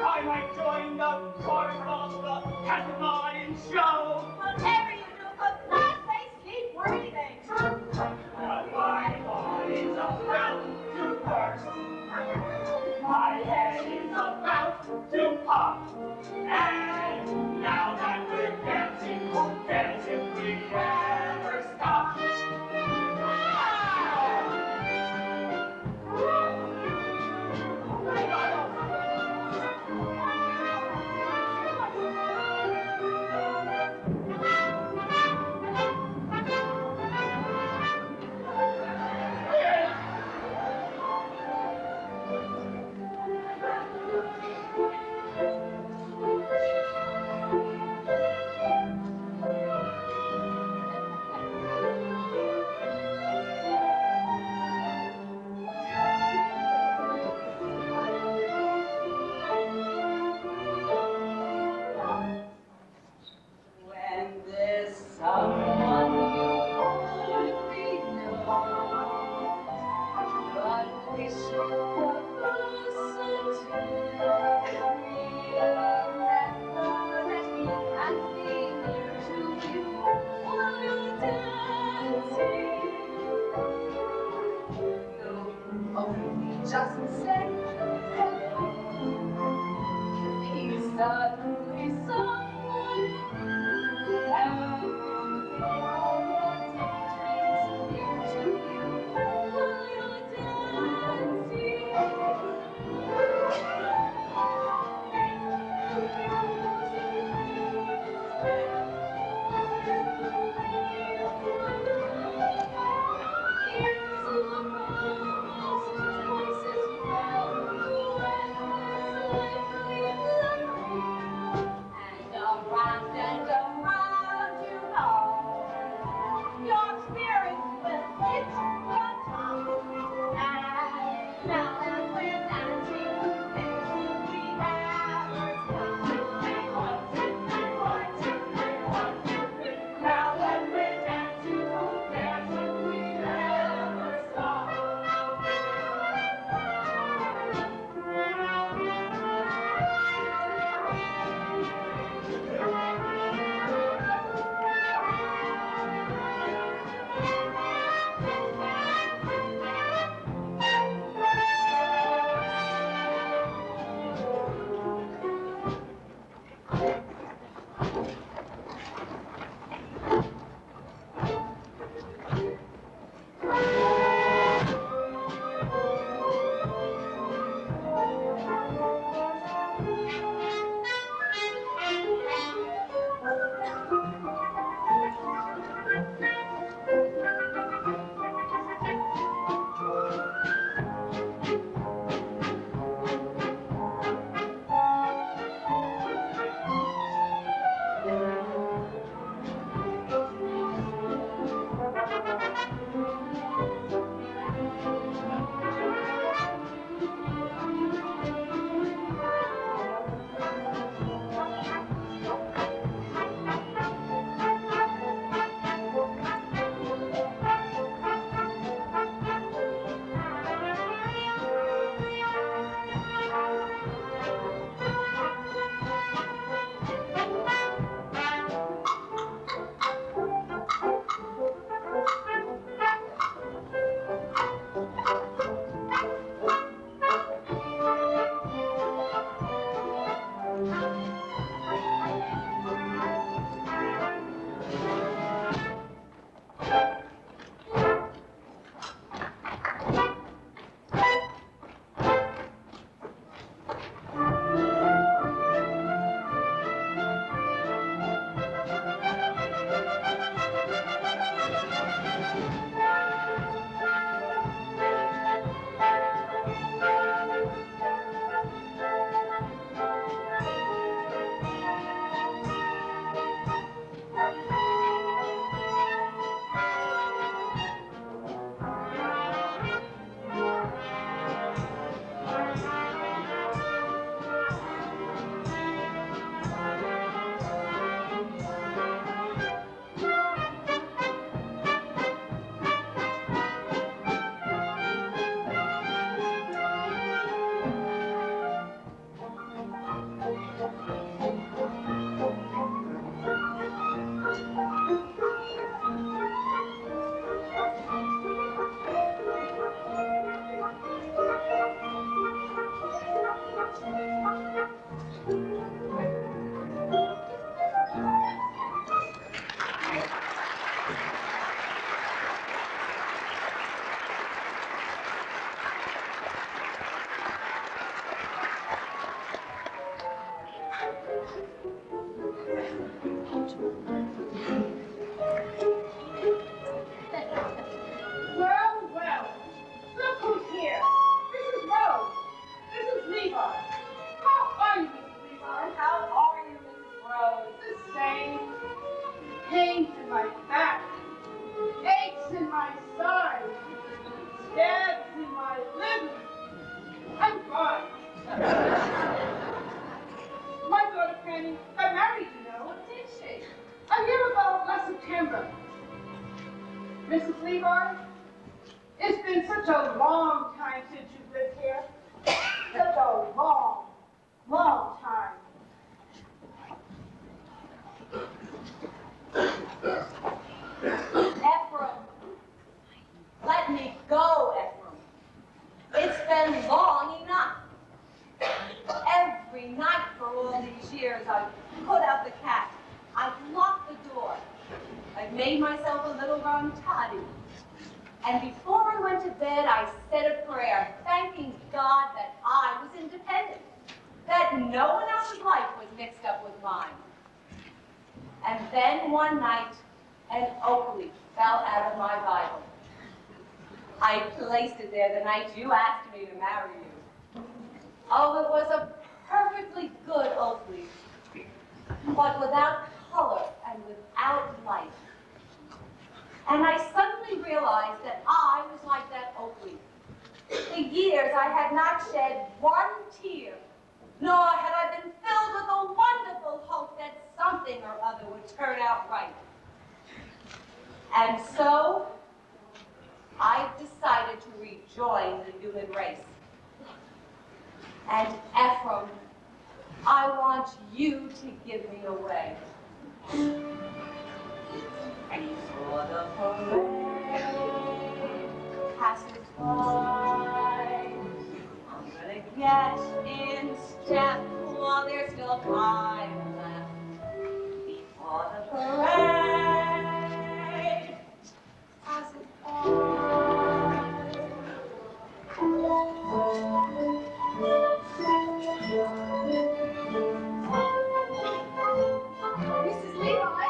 I might join the chorus of the Tasmanian show. Whatever you do, but not say keep breathing. But my body's about to burst. My head is about to pop. And now that we're dancing, who cares if we ever stop? When there's someone you hardly know, but wish you were closer to me. Remember that he can be near to you while you're dancing. No, only just say hello. He's suddenly someone new, and all your daydreams near to you while you're and around you go. Your spirit will hit the top. And now that we're dancing, there will be ever stop. Well, well, look who's here. Mrs. Rose. Mrs. Levi. How are you, Mrs. Levi? How are you, Mrs. Rose? The same. Pains in my back. Aches in my side. Stabs in my liver. I'm fine. My daughter Fanny got married, you know. What did she? A year ago last September. Mrs. Levi, it's been such a long time since you've lived here. Such a long, long time. Ephraim. Let me go, Ephraim. It's been long enough. Every night for all these years, I've put out the cat. I've locked the door. I've made myself a little round toddy. And before I went to bed, I said a prayer, thanking God that I was independent, that no one else's life was mixed up with mine. And then one night, an oak leaf fell out of my Bible. I placed it there the night you asked me to marry you. Oh, it was a perfectly good oak leaf, but without color and without life. And I suddenly realized that I was like that oak leaf. For years I had not shed one tear, nor had I been filled with a wonderful hope that something or other would turn out right. And so I decided to rejoin the human race. And Ephraim, I want you to give me away. Before the parade passes by, I'm gonna get in step while there's still time left. Before the parade passes by. Mrs. Levi,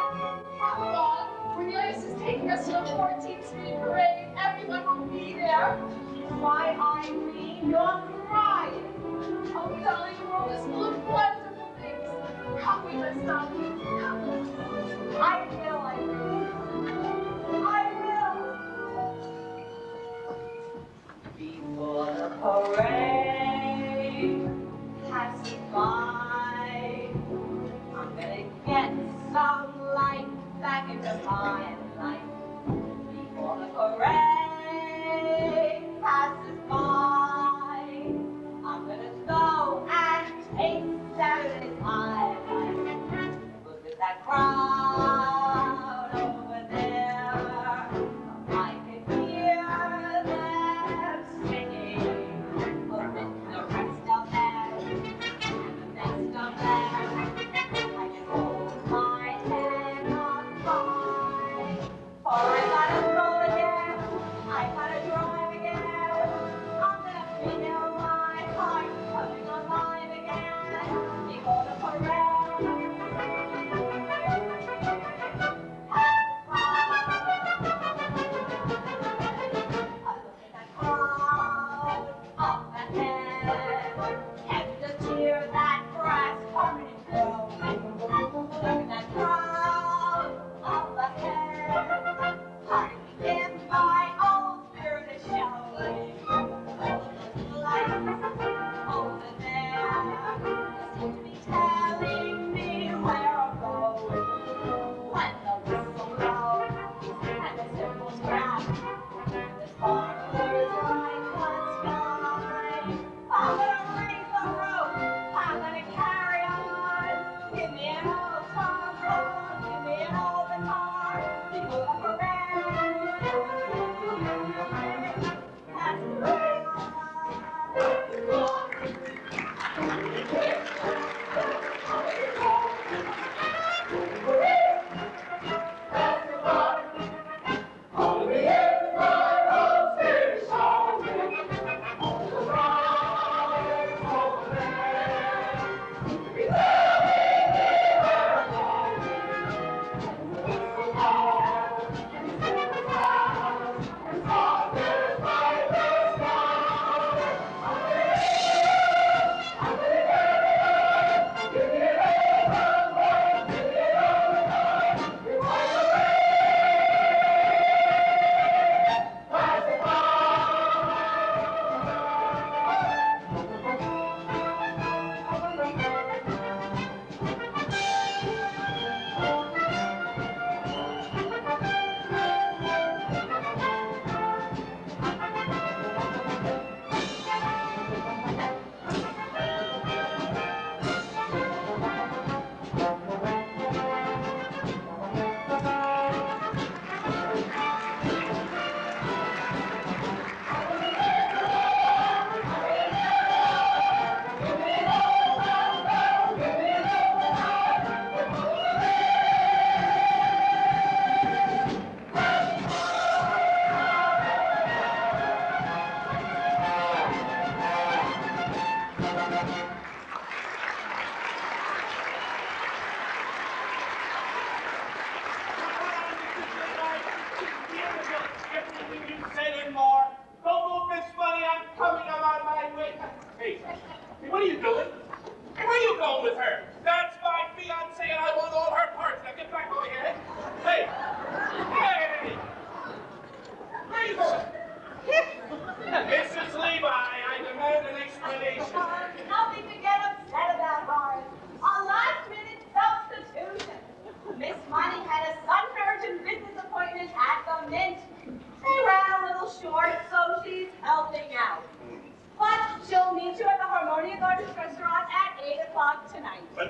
come along. Cornelius is taking us to the 14th Street Parade. Everyone will be there. Why, Irene, you're crying. Oh, darling, the world is full of wonderful things. Come with us, darling. Come with us. I will, Irene. I will. Before the parade passes by, I'm gonna get some light back into my life. Before the parade passes by, I'm gonna go and taste Saturday's night. Look at that crowd over there. I can hear them singing. But with the rest of them and the next of them, I can hold my head up high. For I gotta roll again, I gotta drive again. I'm gonna feel my heart coming alive again before the parade.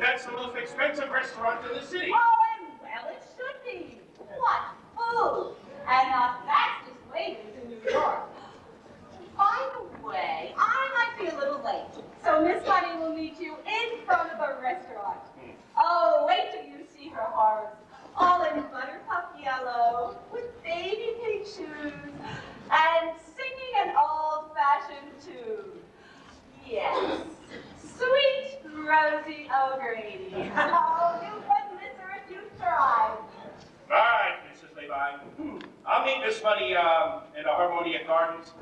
that's the most expensive restaurant in the city. Oh, and well, it should be. What food? And the fastest waiters in New York. By the way, I might be a little late, so Miss Bunny will meet you in front of the restaurant. Oh, wait till you see her horrors. All in buttercup yellow, with baby pink shoes, and singing an old-fashioned tune. Yes, sweet Rosie O'Grady. Oh, you couldn't miss her if you tried. All right, Mrs. Levi. I'll meet Miss Bunny in the Harmonia Gardens,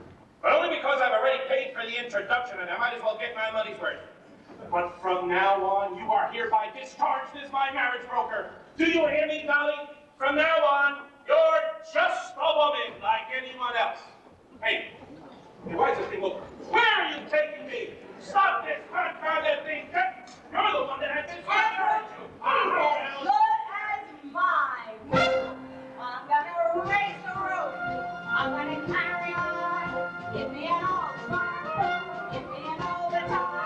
but only because I've already paid for the introduction, and I might as well get my money's worth. But from now on, you are hereby discharged as my marriage broker. Do you hear me, Dolly? From now on, you're just a woman like anyone else. Hey, why is this thing moving? Where are you taking me? Stop this confounded thing! You're the one that has been fired. As good as mine. I'm gonna raise the roof. I'm gonna carry on. Give me an all-star. Give me an overtime.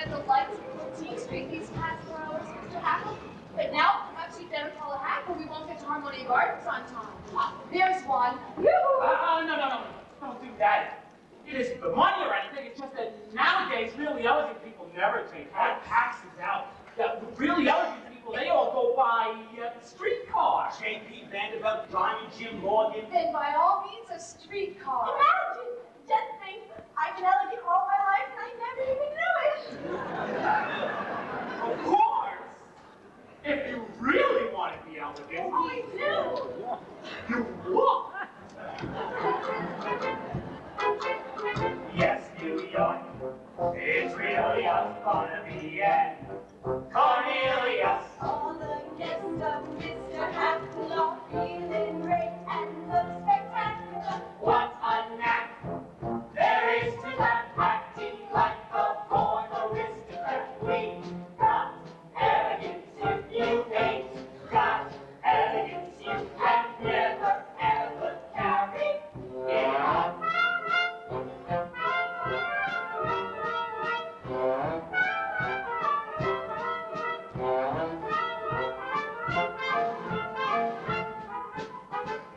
at the lights of 14th Street these past 4 hours, Mr. Hackle. But now, perhaps you'd better call a hack or we won't get to Harmony Gardens on time. There's one. No. Don't do that. It isn't the money or anything. It's just that nowadays, really elegant people never take taxis out. The really elegant people, they all go by streetcar. J.P. Vanderbilt, Diamond Jim Morgan. Then by all means, a streetcar. Imagine! Just think, I've been elegant all my life and I never even knew it. Of course. If you really want to be elegant, I do. you walk. Yes, New York, it's really us gonna be at Cornelius. All the guests of Mr. Hackle are feeling great and look spectacular. What a knack there is to that acting like a born aristocrat. We got elegance if you ain't got elegance, you can never ever carry it on.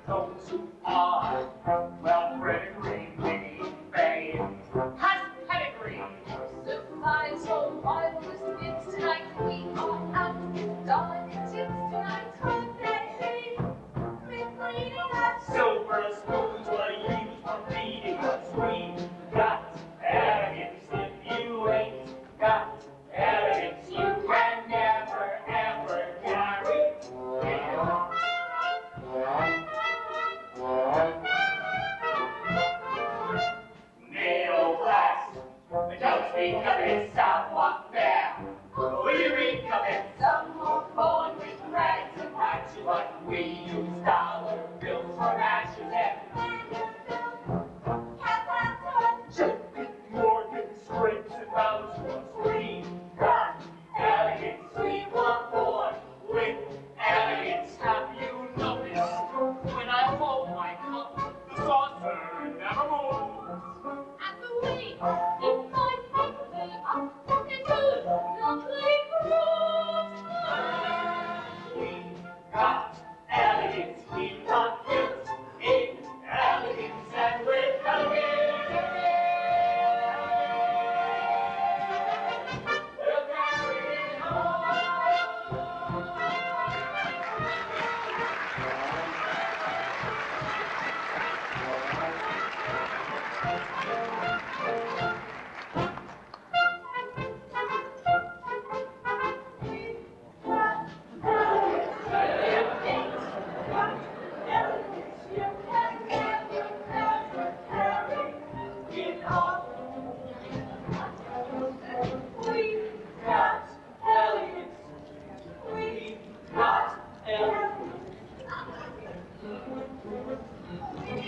Those who are well pedigree, fame, has pedigree. Supervised, so marvelous things tonight. We are out with Dolly and tips tonight. Come baby, misleading us. Silver spoons were used for feeding us. We got elegance if you ain't got elegance, you can never ever carry it on. Middle class, don't speak of it, somewhat fair. We reek of it, some more born with rags and patches, but we use dollar bills for matches and J.P. Morgan scrapes and bows to us. We got elegance, we were born with elegance. Have you noticed when I hold my cup, the saucer never moves? And the way in my family are looking good, lovely fruit. We got elegance, we got guilt in elegance, and with elegance, we'll carry it on.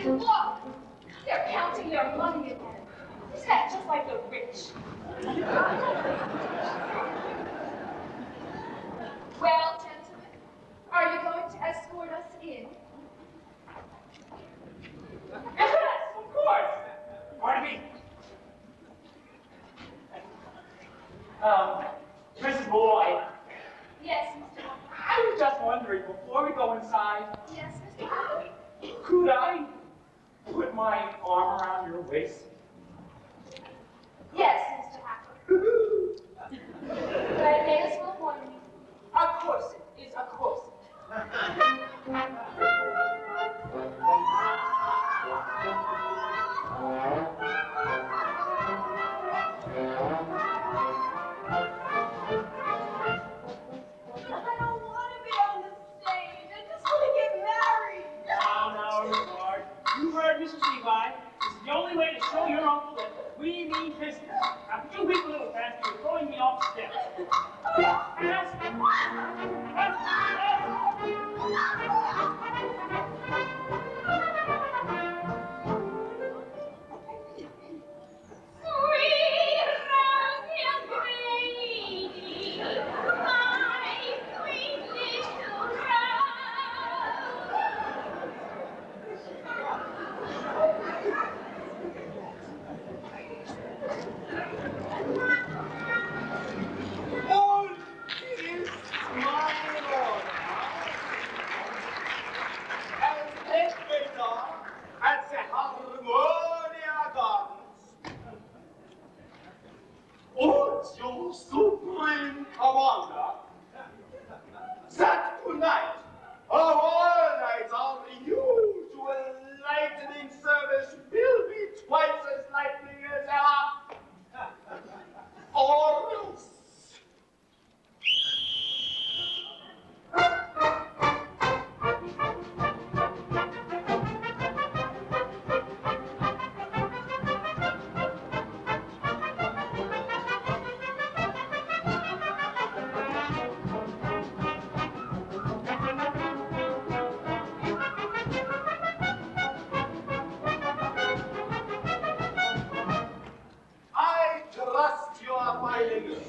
Look, they're counting their money again. Isn't that just like the rich? Well, gentlemen, are you going to escort us in? Yes, of course. Pardon me. Mrs. Malloy, Yes, Mr. Hackle. I was just wondering, before we go inside, Yes, Mr. Hackle. could I put my arm around your waist? Yes, Mr. Hackle. But I may as well warn you. A corset is a corset. I don't want to be on the stage. I just want to get married. No, Lord. You heard Mrs. Levi. This is the only way to show your uncle that we mean business.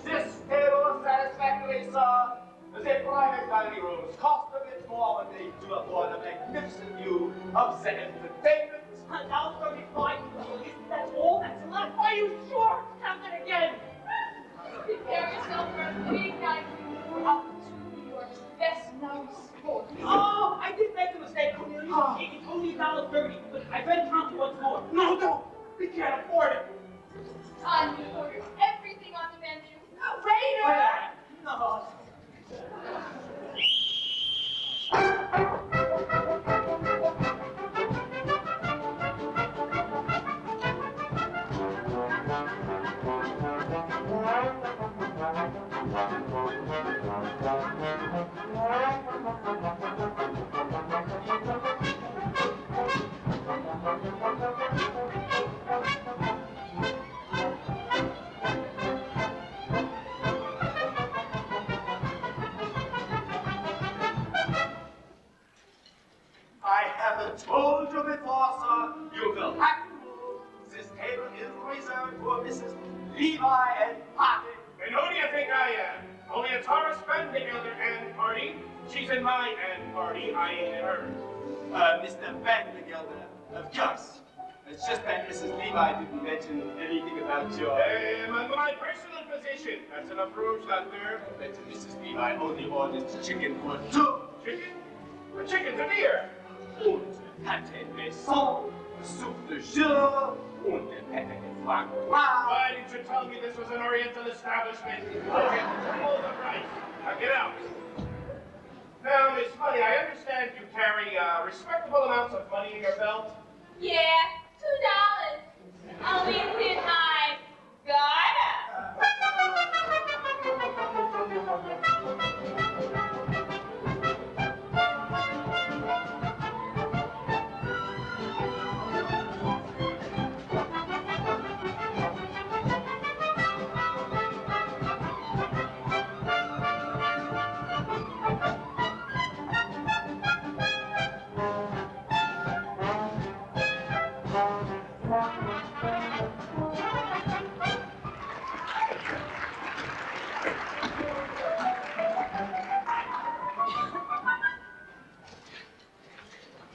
This table satisfactory, sir. The private dining rooms cost a bit more when they do afford a magnificent view of the entertainment. Now 35, that's all that's left. Are you sure? Count it again. Prepare yourself for a big night. We're up to New York's best known sport. Oh, I did make a mistake, Cornelius. It's only $1.30, but I better count you once more. No, don't. We can't afford it. I'm going to order everything on the menu. Waiter! No. I haven't told you before, sir. You will have to move. This table is reserved for Mrs. Levi and Patty. And who do you think I am? Only a Taurus Vandergelder and party. She's in my and party, I ain't in hers. Mr. Vandergelder, of course. It's just that Mrs. Levi didn't mention anything about your... My personal position. That's an approved doctor. But Mrs. Levi only orders chicken for two. Chicken? The chicken's a deer. Und pâté maison, soup de jour, und pâté de foie gras. Why didn't you tell me this was an Oriental establishment? Okay, hold the price. Now get out. Now, Miss Money, I understand you carry respectable amounts of money in your belt. Yeah, $2. Only it's in my garter.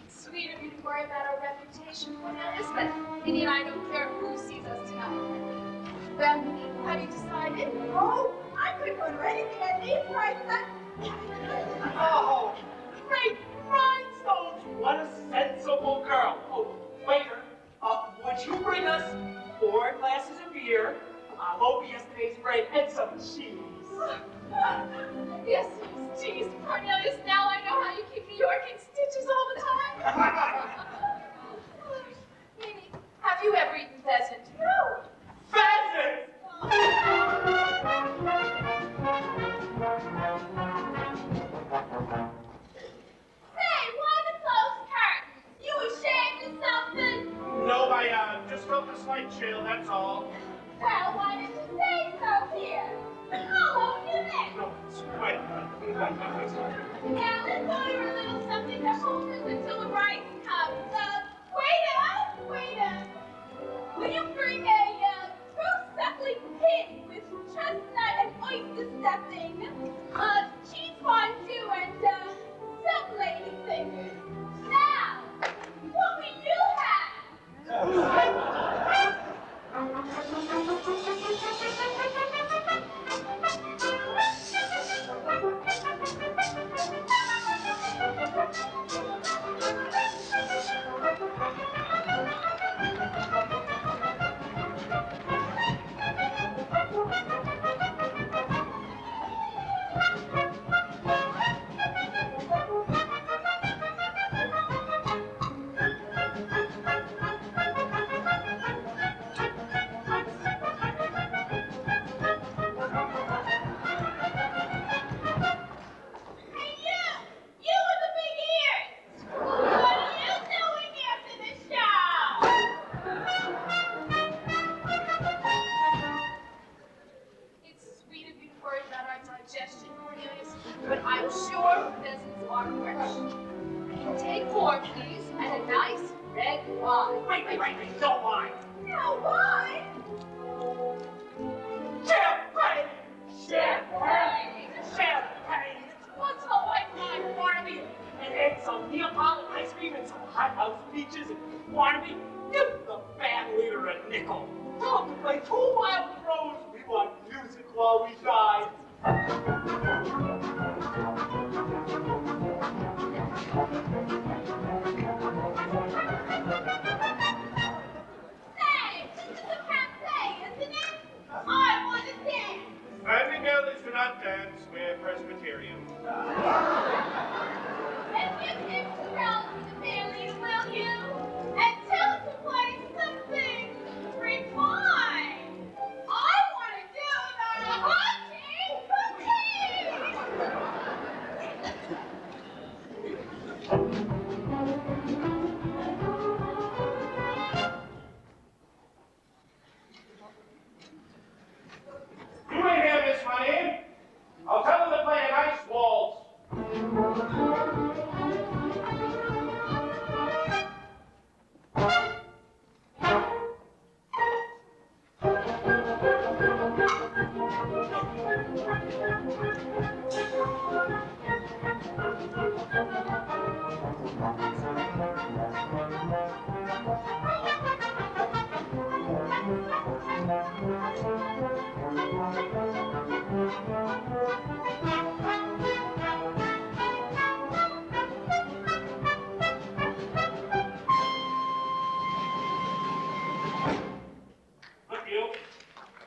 Sweet of you to worry about our reputation, Cornelius, but Minnie and I don't care who sees us tonight. Well, Minnie, have you decided? Oh, I could go to anything at these prices. Oh, great rhinestones! What a sensible girl. Oh, waiter, would you bring us 4 glasses of beer, a loaf of yesterday's bread, and some cheese? Yes, geez, Cornelius, now I know how you keep New York in stitches all the time. Minnie, have you ever eaten pheasant? No. Pheasant! Say, why the closed curtains? You ashamed of something? No, I just felt a slight chill, that's all. Well, why didn't you say so here? How long you been? No, it's quite... Now let's order a little something to hold us until the rice comes. Waiter! Will you bring a true suckling pig with chestnut and oyster stuffing, cheese fondue, and some lady fingers? Now, what will you have? But I'm sure pheasants are fresh. Take 4, please, and a nice red wine. Wait, no wine. No wine? Champagne! side. Say, this is a cafe, isn't it? I want to dance. Standing elders do not dance. We're Presbyterian. And you can tell the band leader, will you? And tell him to play something refined. I want to do the hunting You ain't here, Miss Honey. I'll tell them to play a nice waltz. Look, you.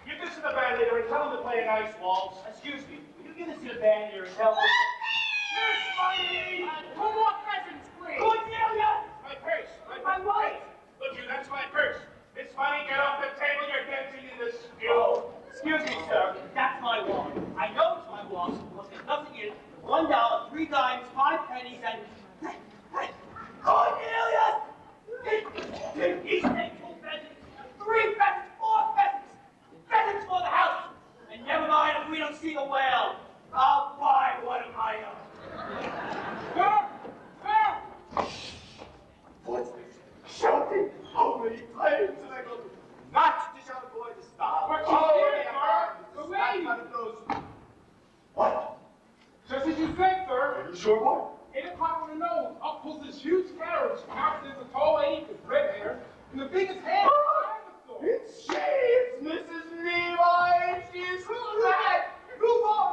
Give this to the band leader and tell him to play a nice waltz. Excuse me, will you give this to the band here and tell them? Miss Honey! Two more presents, please. Cornelia! My purse. My wife! Look, you, that's my purse. Miss Honey, get off the table. You're dancing in the stew. Oh, excuse me, sir. That's my wallet. I know it's my wallet because there's nothing in it. $1, 3 dimes, 5 pennies, and... Cornelius! He's taking 2 pheasants, 3 pheasants, 4 pheasants! Pheasants for the house! And never mind if we don't see the whale. I'll buy one of my own. Sir! Sir! What's this? Shouting? How many times have I go not to shout boy to stop? But Oh, you did, yeah. sir. The lady. One of those. What? Just as you said, sir. Are you sure what? 8 o'clock on the nose. Up pulls this huge carriage. Out is a tall lady with red hair and the biggest head I ever saw. It's she! It's Mrs. Levi! She's who's that? Who's all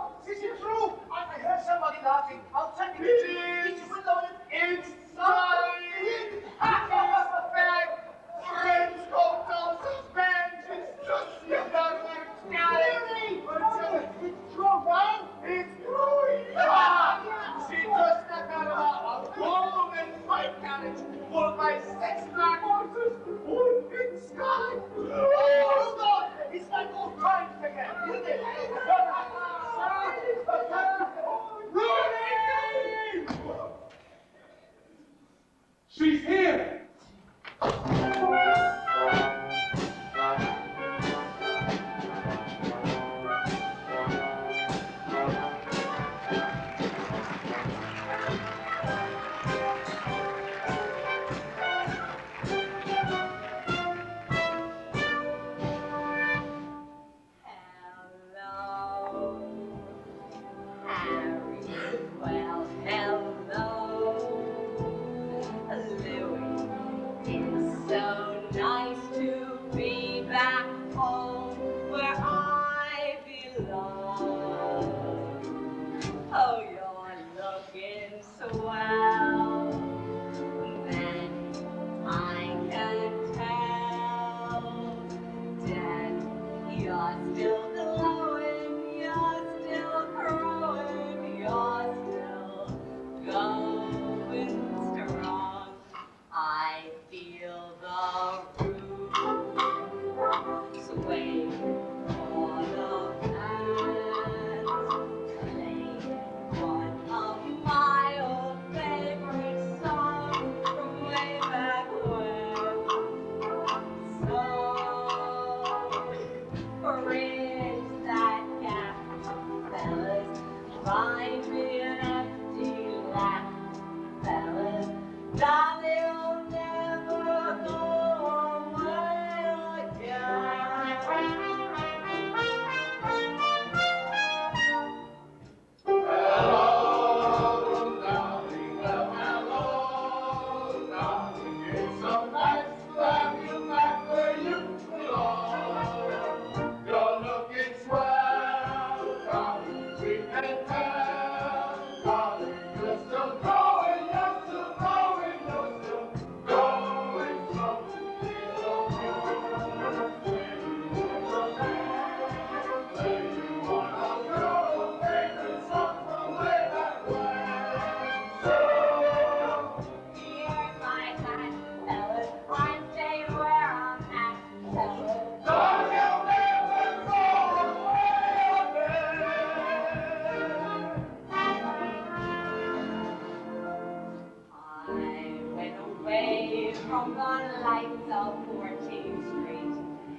From the lights of 14th Street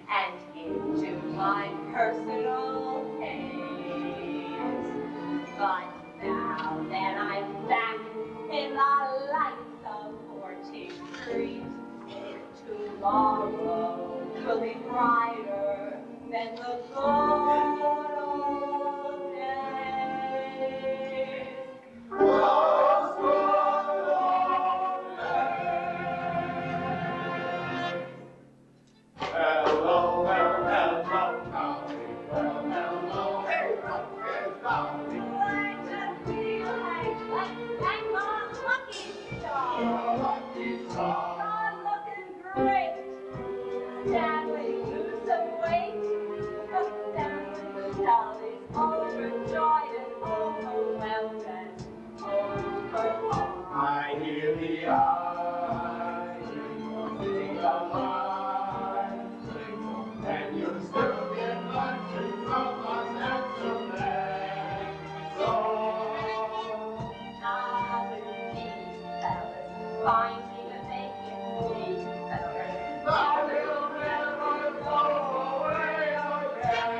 and into my personal haze. But now that I'm back in the lights of 14th Street, tomorrow will be brighter than the good old days. Hello, Dolly. Hello, hey, Dolly. I just feel like I'm a lucky star. I'm looking great. Dad, will you lose some weight? But down with the Dolly's overjoyed and overwhelmed and overwhelmed. I hear the eyes sing a line, and you're still in luncheon from us excellent song. Dolly, fellas, find me to make it sweet, fellas. Dolly will never go away again.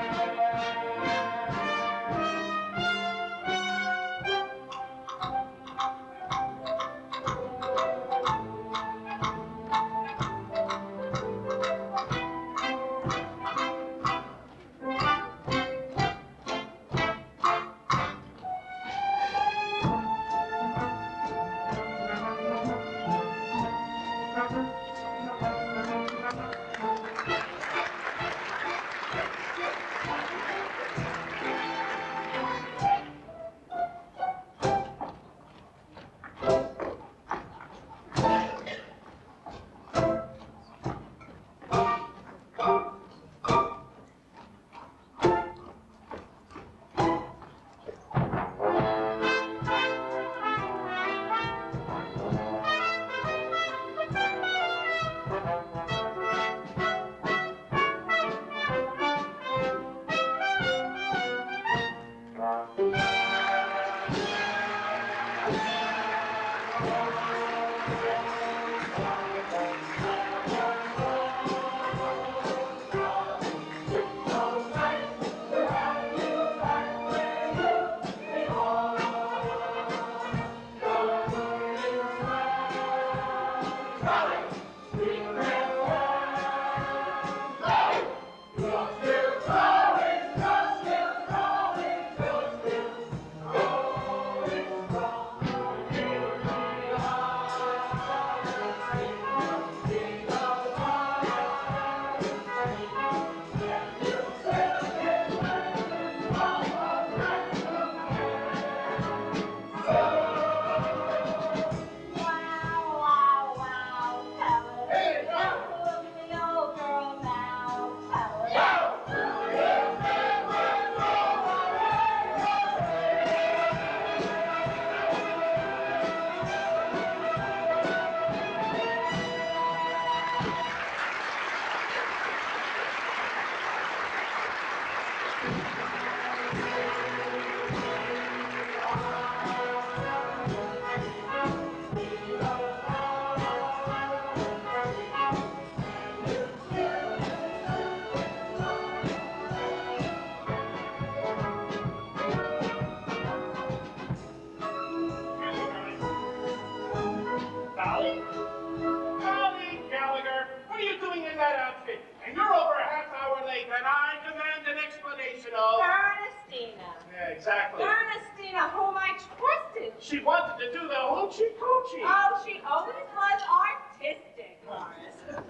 Exactly. Ernestina, whom I trusted. She wanted to do the hoochie coochie. Oh, she always was artistic, Horace.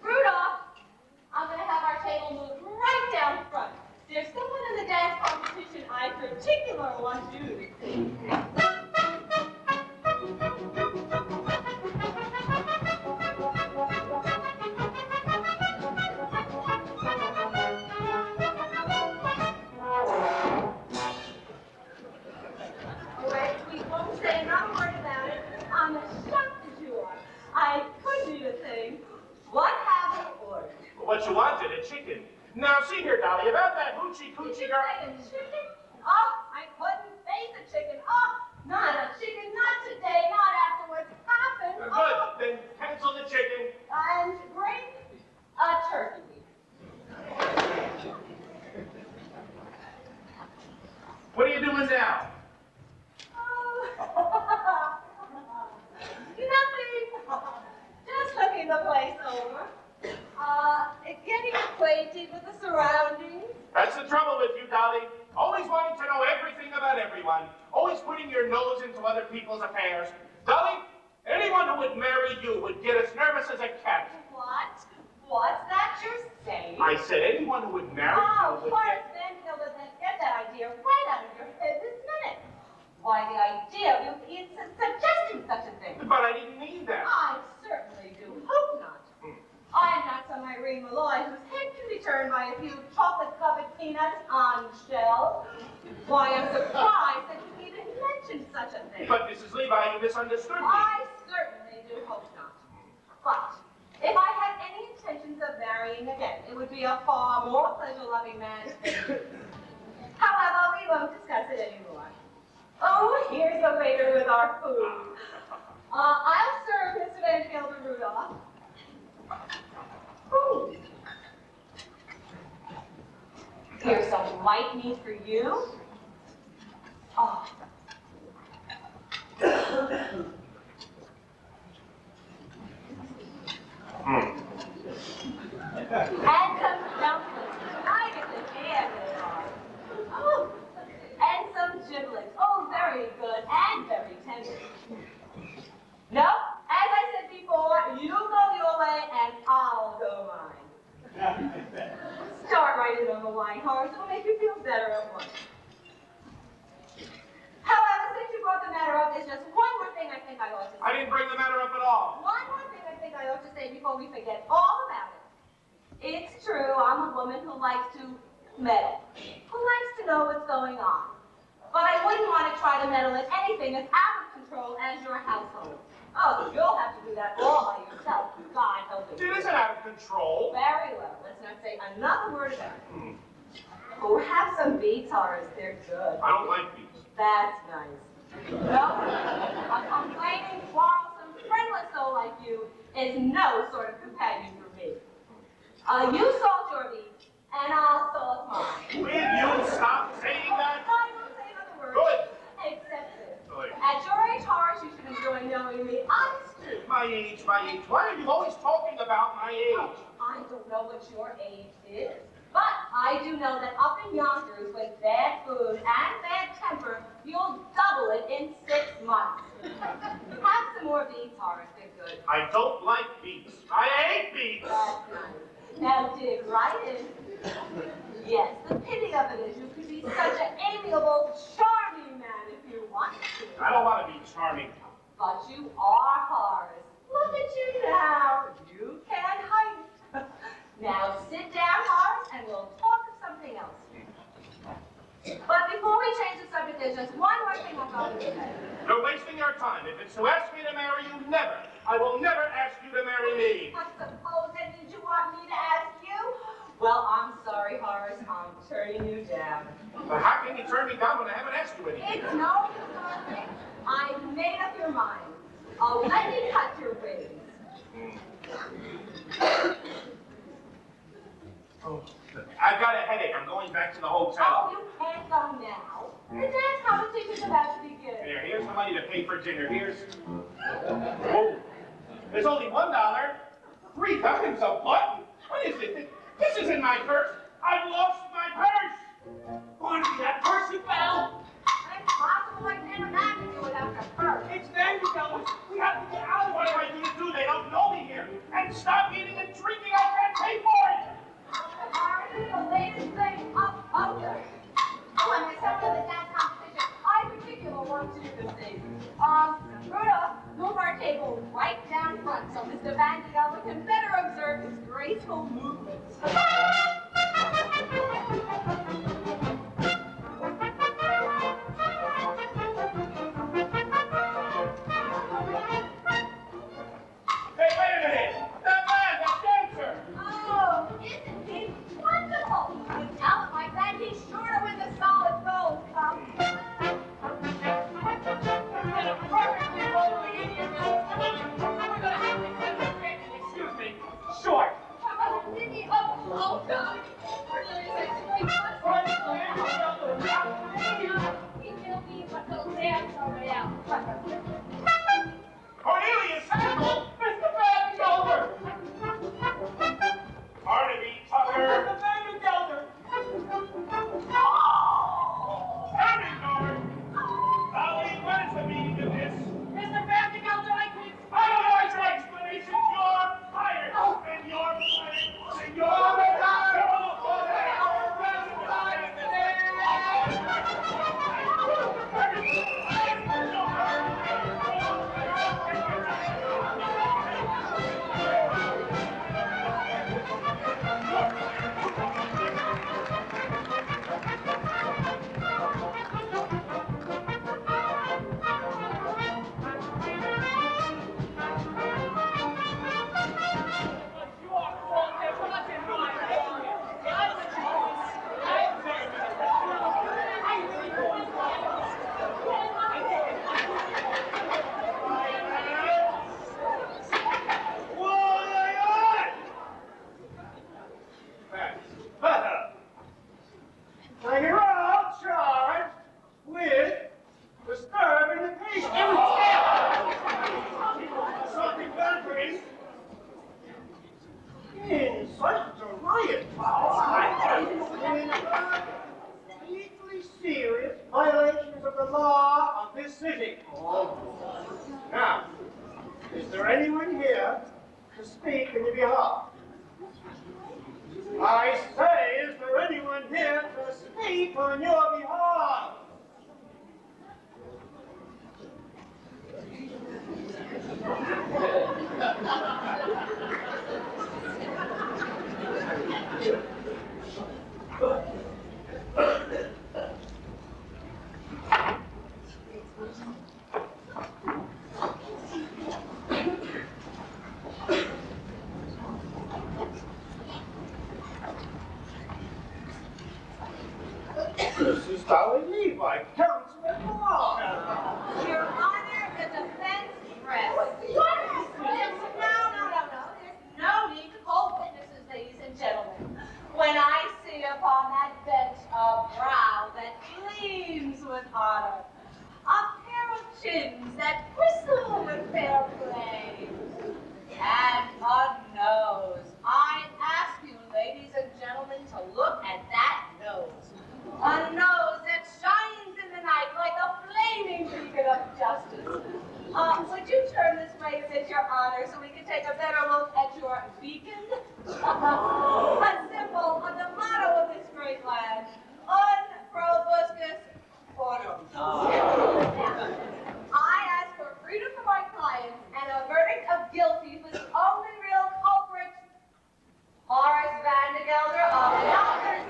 Rudolph, I'm going to have our table moved right down front. There's someone in the dance competition competition I particularly want you to see. Wait, we won't say another word about it. I'm as shocked as you are. I couldn't eat a thing. What have you ordered? What you wanted, a chicken. Now, see here, Dolly, about that hoochie Did coochie you girl. say a chicken? Oh, I couldn't face a chicken. Oh, not a chicken, not today, not after what's happened. Good, Oh. then cancel the chicken. And bring a turkey. What are you doing now? Oh. Nothing. Just looking the place over. Getting acquainted with the surroundings. That's the trouble with you, Dolly. Always wanting to know everything about everyone. Always putting your nose into other people's affairs. Dolly, anyone who would marry you would get as nervous as a cat. What? What's that you're saying? I said anyone who would marry Oh, you would Horace Vanderbilt doesn't get that idea right out of your head this minute. Why, the idea of you suggesting such a thing. But I didn't mean that. I certainly do hope not. I am not some Irene Malloy whose head can be turned by a few chocolate-covered peanuts on shells. Why, I'm surprised that you even mentioned such a thing. But Mrs. Levi, you misunderstood me. I certainly do hope not. But if I had any intentions of marrying again, it would be a far more pleasure-loving man than you. However, we won't discuss it anymore. Oh, here's the waiter with our food. I'll serve Mr. Van Gelder Rudolph. Ooh. Here's some white meat for you. Oh. And some dumplings. I get the hand they are. Oh. And some giblets. Oh, very good and very tender. No, as I said before, you go your way and I'll go mine. Start right in on the wine, Horace. It'll make you feel better at once. However, since you brought the matter up, there's just one more thing I think I ought to say. I didn't bring the matter up at all. One more thing I think I ought to say before we forget all about it. It's true, I'm a woman who likes to meddle, who likes to know what's going on. But I wouldn't want to try to meddle in anything as out of control as your household. Oh, you'll have to do that all by yourself, God help you. It isn't out of control. Very well, let's not say another word about it. Oh, have some beets, Horace, they're good. I don't like these. That's nice. No, a complaining, quarrelsome, friendless soul like you is no sort of companion for me. You salt your beets, and I'll salt mine. Will you stop saying that? I won't say another word. Good. Except this. Good. At your age, Horace, you should enjoy knowing the honest truth. My age, my age. Why are you always talking about my age? I don't know what your age is, but I do know that up in Yonkers with bad food and bad temper, you'll double it in 6 months. Have some more beets, Horace, they're good. I don't like beets. I hate beets. That's nice. Now dig right in. Yes, the pity of it is you could be such an amiable, charming man if you wanted to. I don't want to be charming. But you are, Horace. Look at you now. You can't hide it. Now sit down, Horace, and we'll talk of something else. But before we change the subject, there's just one more thing I'm going to say. You're wasting your time. If it's to ask me to marry you, never. I will never ask you to marry me. I suppose that means you want me to ask you? Well, I'm sorry, Horace. I'm turning you down. But how can you turn me down when I haven't asked you anything? It's no use, Horace. I've made up your mind. I'll let you cut your wings. I've got a headache. I'm going back to the Oh, hotel. you can't go now. The dance competition's about to begin. Here's the money to pay for dinner. Here's... Whoa. There's only $1. 3 times a button. What is it? This isn't my purse. I've lost my purse. Barnaby, that purse you found? Impossible. I can't imagine you without your purse. It's Vanderbilt. We have to get out of What am I going to do? They don't know me here. And stop eating and drinking. I can't pay for it. Horace is the latest thing up there. Oh, and table right down front so Mr. Van Gelder can better observe his graceful movements. Hey, wait a minute! That man, that dancer! Oh, isn't he wonderful? With talent like that, he's sure to win the solid gold cup. And a perfectly rolling idiot. We're gonna have to get this bit, excuse me, short. Didn't he? Oh, God. Cornelius, he will be but he'll dance over out. Cornelius Hackle! Mr. Van Gelder! Barnaby Tucker! Mr. Van Gelder. Ermengarde! Dolly, what is the meaning of this? Mr. Van Gelder, I can't. I don't like your explanation. You're fired. And you're fired. And you're fired. Now you're all charged with disturbing the peace. Assaulting boundaries in such a riot deeply serious violations of the law of this city. Now, is there anyone here to speak in your behalf? I say, is there anyone here to speak on your behalf? This is Dolly Levi, counsel at law. Your Honor, the defense rests. No. There's no need to call witnesses, ladies and gentlemen. When I see upon that bench a brow that gleams with honor, a pair of chins that bristle with fair play, and a nose. I ask you, ladies and gentlemen, to look at that nose. A nose that shines in the night like a flaming beacon of justice. Would you turn this way a bit, Your Honor, so we can take a better look at your beacon? A symbol of the motto of this great land, Un Probuscus Ordo. I ask for freedom for my clients and a verdict of guilty for the only real culprit, Horace Van Gelder of Yonkers.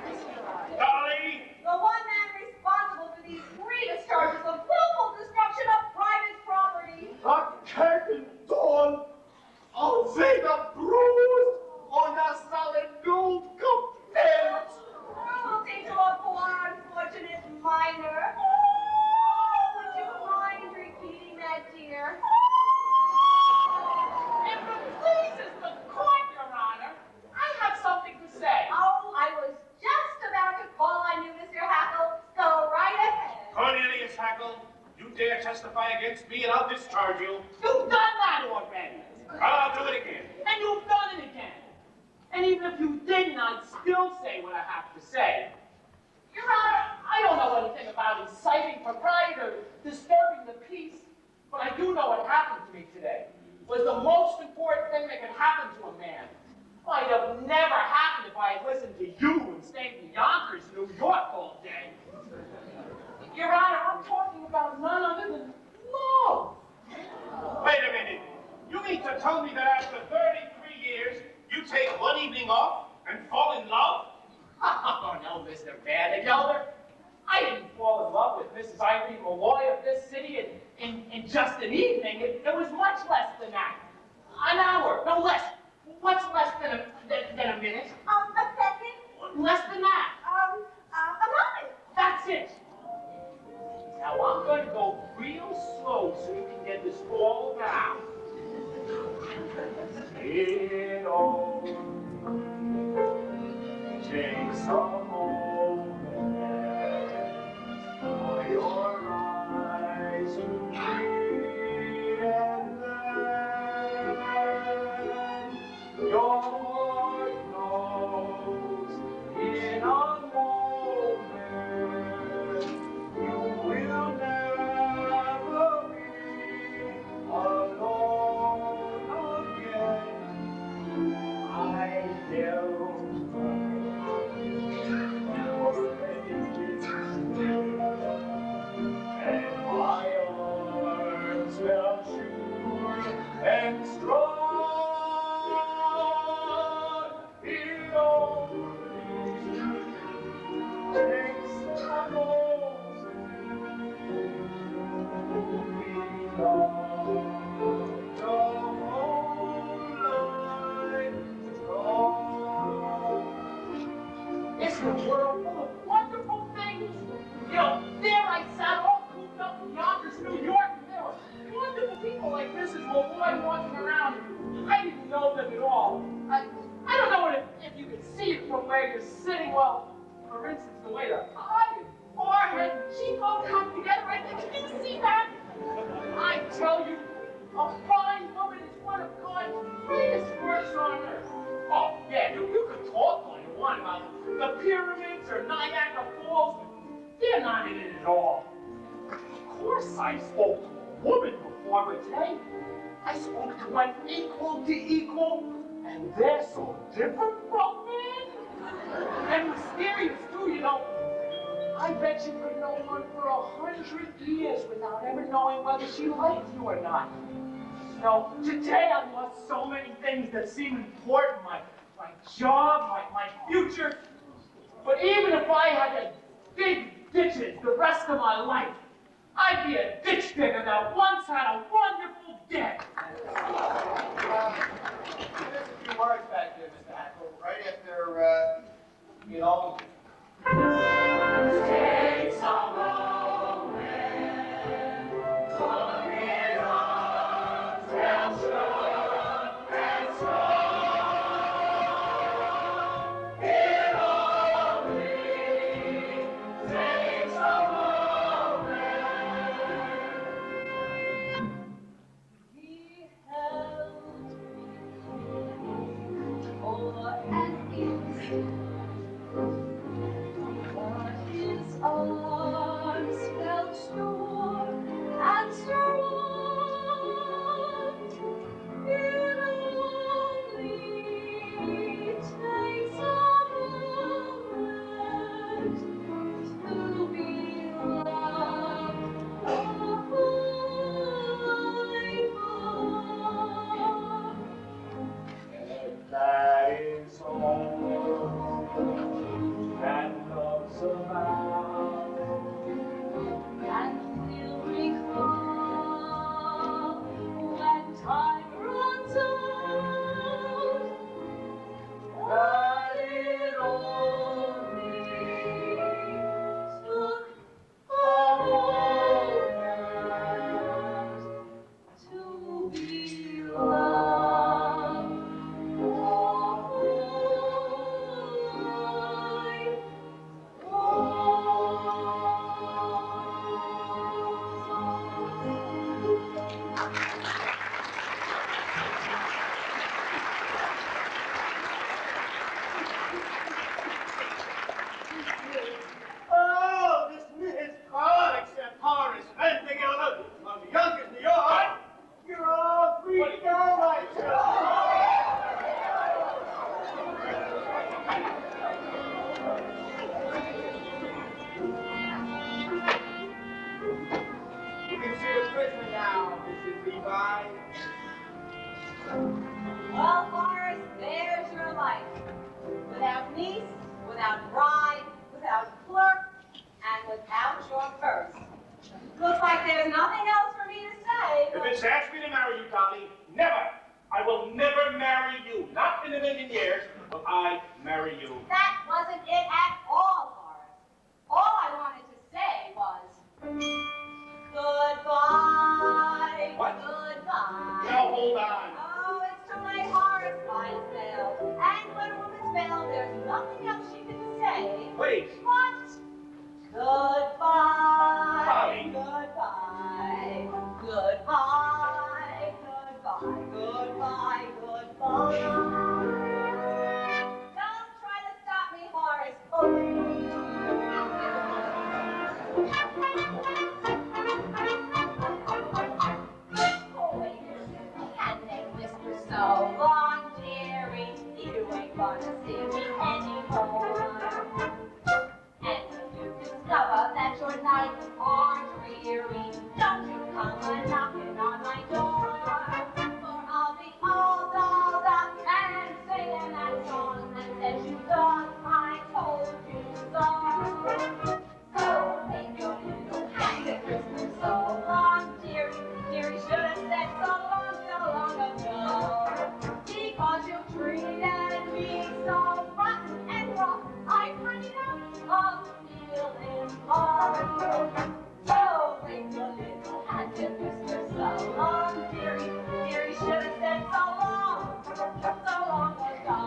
Dolly! The one man responsible for these grievous charges of willful destruction of private property. A curtain dawn, a vega bruised on a solid gold compared. Cruelty to a poor unfortunate minor. Oh, would you mind repeating that, dear? If it pleases the court, Your Honor, I have something to say. Oh, I was just about to call on you, Mr. Hackle. Go right ahead. Cornelius Hackle, you dare testify against me and I'll discharge you. You've done that already. I'll do it again. And you've done it again. And even if you didn't, I'd still say what I have to say. Your Honor, I don't know anything about inciting propriety or disturbing the peace, but I do know what happened to me today was the most important thing that could happen to a man. Might have never happened if I had listened to you and stayed in Yonkers, New York all day. Your Honor, I'm talking about none other than love. Wait a minute. Mrs. Irene Malloy of this city in just an evening, it was much less than that. An hour, no less. What's less than a minute? A second? Less than that. A moment. That's it. Now I'm going to go real slow so you can get this all down. It all takes a moment for your eyes to meet, and then your heart knows in a moment you will never be alone again. I know. And my arms felt sure and strong. It only takes a moment to be loved. The whole life long. Isn't the world full of wonderful things? You know, there I sat all cooped up in Yonkers, New York, and there were wonderful people like Mrs. Malloy walking around. I didn't know them at all. I don't know if you can see it from where you're sitting. Well, for instance, the way the eye and forehead and cheekbone come together right there. Can you see that? I tell you, a fine woman is one of God's greatest works on earth. Oh, yeah, you could talk all you want about the pyramids or Niagara Falls, but they're not in it at all. Of course I spoke to a woman before, but today I spoke to an equal to equal, and they're so different from men. And mysterious too, you know. I bet you could know one for 100 years without ever knowing whether she liked you or not. No, today I lost so many things that seem important, my job, my future. But even if I had to dig ditches the rest of my life, I'd be a ditch digger that once had a wonderful debt. There's a few words back there, Mr. Hackle, right after, you know. Takes a moment for me to tell strong and strong. It only takes a moment. He held me for an instant, but his arms felt sure and strong. It only takes a moment to be loved a whole life long. And that is all that love's about. And we'll recall when time runs out that it only took a moment to be loved a whole life Oh, this Miss Carl, except Horace Fencing out of Yonkers, New York. You're all freaked out, I You can see the prisoner now, Mrs. Levi. Well, Horace, there's your life. Without niece, without bride, without clerk, and without your first. Looks like there's nothing else for me to say. If it's asked me to marry you, Dolly, never. I will never marry you. Not in a million years will I marry you. That wasn't it at all, Horace. All I wanted to say was, goodbye. What? Goodbye. Now hold on. Oh, it's too late, Horace. Mine failed. And when a woman's failed, there's nothing else she can say. Please. But goodbye. Dolly. Goodbye. Goodbye. Goodbye. Goodbye. Goodbye. Don't try to stop me, Horace. Oh, wait a minute. And they whisper so long, dearie, you ain't gonna see me anymore. And if you discover that your nights are dreary, don't you come a-knocking on my door. For I'll be all dolled up and singing that song that says you thought I told you so. So make your little happy Christmas so long, dearie. Dearie should have said so long ago. Because you treated me so rotten and rough, I kind of feeling love. So make your little happy Christmas so long, dearie. Dearie should have said so long ago.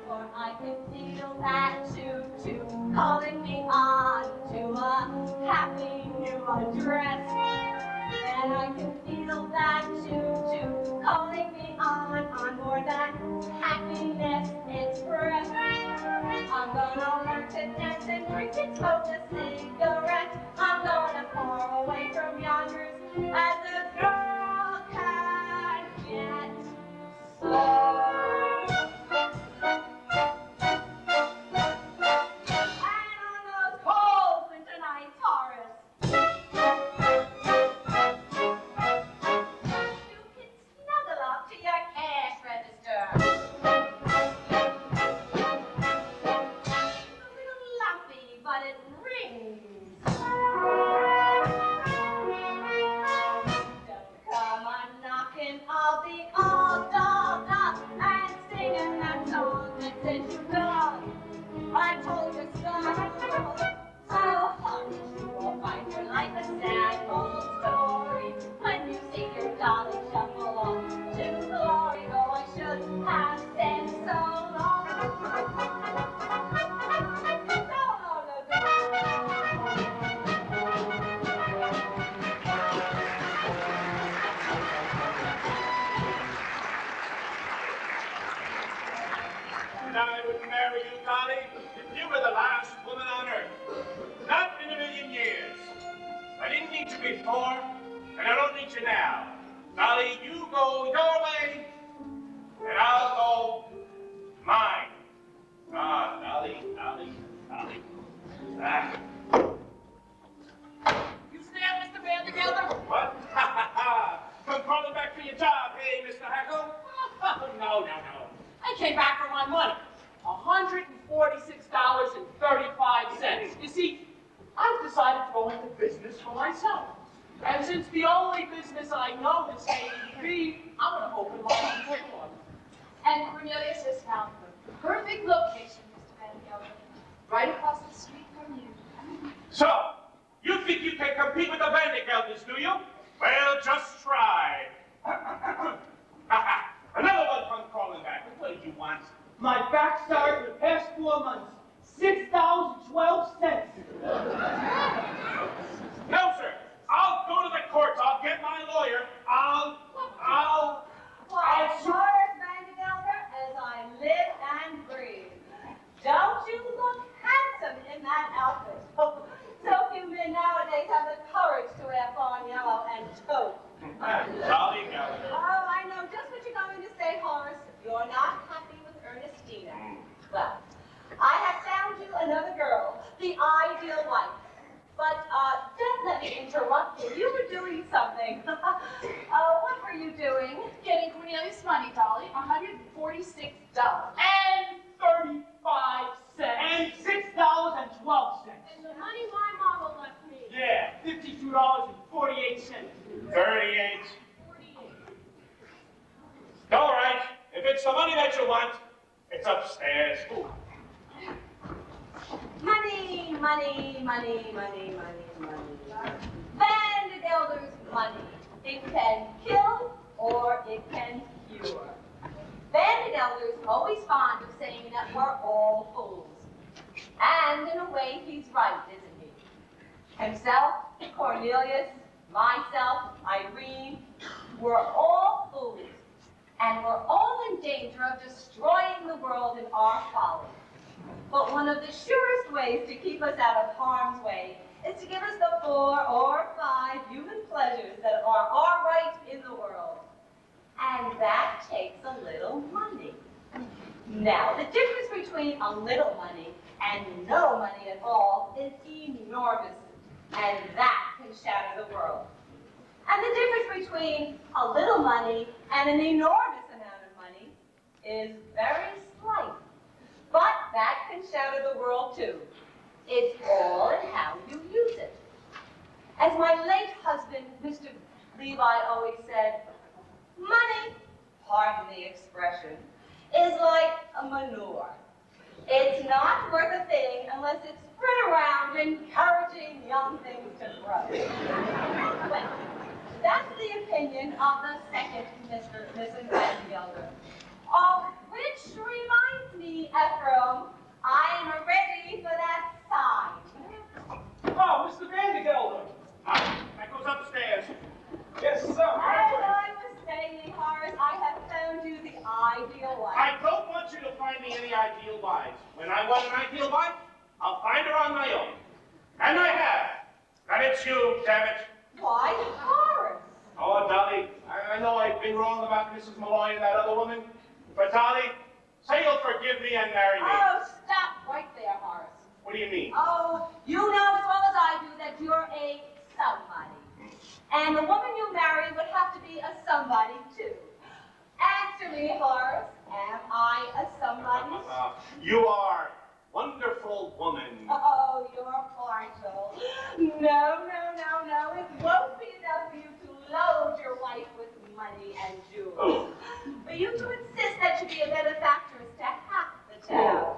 For I can feel that choo-choo calling me on to a happy new address. And I can feel that choo-choo calling me on board that happiness express. I'm gonna learn to dance and drink and smoke a cigarette. I'm gonna far away from youngers as a girl can get. So and on those cold winter nights, Horace, you can snuggle up to your cash register. It's a little lumpy, but it rings. Don't come on knocking, I'll be all dolled up and singing that song that says you know I told you so. So hush, you will find your life a sad old story when you see your dolly shuffle off to glory. Oh, I should have said so long. And I would marry you, Dolly, if you were the last woman on earth. Not in a million years. I didn't need you before, and I don't need you now. Dolly, you go your way, and I'll go mine. Ah, Dolly. Ah. You stand, Mr. Vandergelder? What? Come crawling back for your job, hey, Mr. Hackle? No. I came back for my money. $146.35. You see, I've decided to go into business for myself. And since the only business I know is AEB, I'm going to open my own store. And Cornelius has found the perfect location, Mr. Vandergelder. Right across the street from you. So, you think you can compete with the Vandergelders, do you? Well, just try. Another one comes crawling back. What did you want? My back salary for the past 4 months, $6.12. No, sir. I'll go to the courts. I'll get my lawyer. I'll... Why, Horace Vandergelder, as I live and breathe. Don't you look handsome in that outfit? So few men nowadays have the courage to wear fawn yellow and taupe. Dolly Gallagher. Oh, I know just what you're going to say, Horace. You're not happy with Ernestina. Well, I have found you another girl, the ideal wife. But don't let me interrupt you. You were doing something. What were you doing? Getting Cornelius money, Dolly. $146. And 35 Money, money, money, money, money, money. Vandergelder's money. It can kill or it can cure. Vandergelder's always fond of saying that we're all fools. And in a way, he's right, isn't he? Himself, Cornelius, myself, Irene, we're all fools. And we're all in danger of destroying the world in our folly. But one of the surest ways to keep us out of harm's way is to give us the 4 or 5 human pleasures that are our right in the world. And that takes a little money. Now, the difference between a little money and no money at all is enormous, and that can shatter the world. And the difference between a little money and an enormous amount of money is very slight. But that can shatter the world too. It's all in how you use it. As my late husband, Mr. Levi, always said, money, pardon the expression, is like a manure. It's not worth a thing unless it's spread around encouraging young things to grow. Well, that's the opinion of the second Mr. and Mrs. Vandergelder. Which reminds me, Ephraim, I'm ready for that sign. Oh, Mr. Vandergelder. That goes upstairs. Yes, sir. As I was saying, Horace, I have found you the ideal wife. I don't want you to find me any ideal wives. When I want an ideal wife, I'll find her on my own. And I have. And it's you, damn it. Why, Horace? Oh, Dolly, I know I've been wrong about Mrs. Malloy and that other woman. But Dolly, say you'll forgive me and marry me. Oh, stop right there, Horace. What do you mean? Oh, you know as well as I do that you're a somebody. And the woman you marry would have to be a somebody, too. Answer me, Horace. Am I a somebody? You are wonderful woman. Oh, you're partial. No. It won't be enough for you to load your wife with money and jewels. Oh. For you to insist that she be a benefactress to half the town.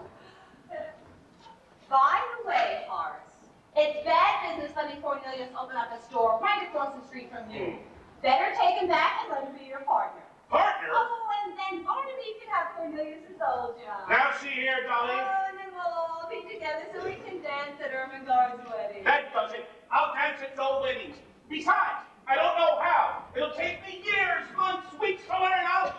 By the way, Horace, it's bad business letting Cornelius open up a store right across the street from you. Better take him back and let him be your partner. Partner? Oh, and then Barnaby can have Cornelius' old job. Now see here, Dolly. Oh, and then we'll all be together so we can dance at Ermengarde's wedding. That does it. I'll dance at no weddings. Besides, I don't know how. It'll take me years, months, weeks to learn how.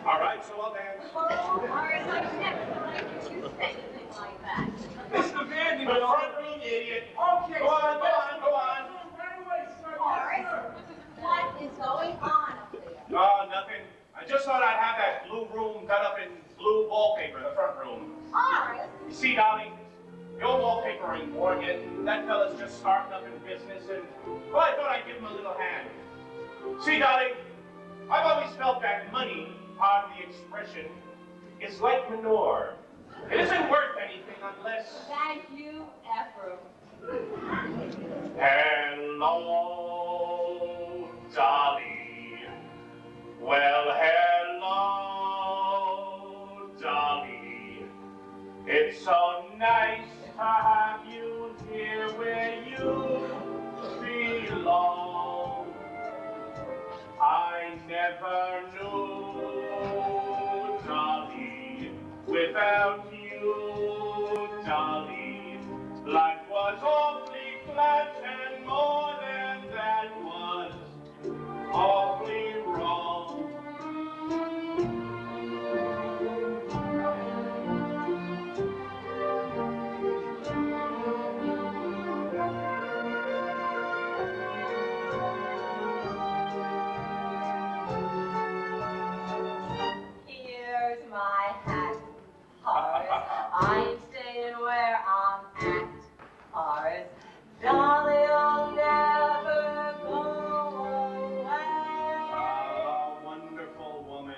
All right, so I'll dance. Oh, Horace, I never liked you say anything like that. Mr. The Vandergelder. front room, idiot. Okay. Go on. Right away, sir. Horace, what is going on up there? Oh, nothing. I just thought I'd have that blue room done up in blue wallpaper, the front room. Horace? You see, Dolly, your wallpaper ain't worn yet. That fella's just starting up in business, and, well, I thought I'd give him a little hand. See, Dolly, I've always felt that money, pardon the expression, is like manure. It isn't worth anything unless... Thank you, Ephraim. Hello, Dolly. Well, hello, Dolly. It's so nice to have you here where you belong. I never knew, Dolly, without you, Dolly, life was awfully flat and more than that was awfully wrong. Here's my hat, Horace. I'm staying where I'm at, Horace. Dolly, I'll never go away. A wonderful woman.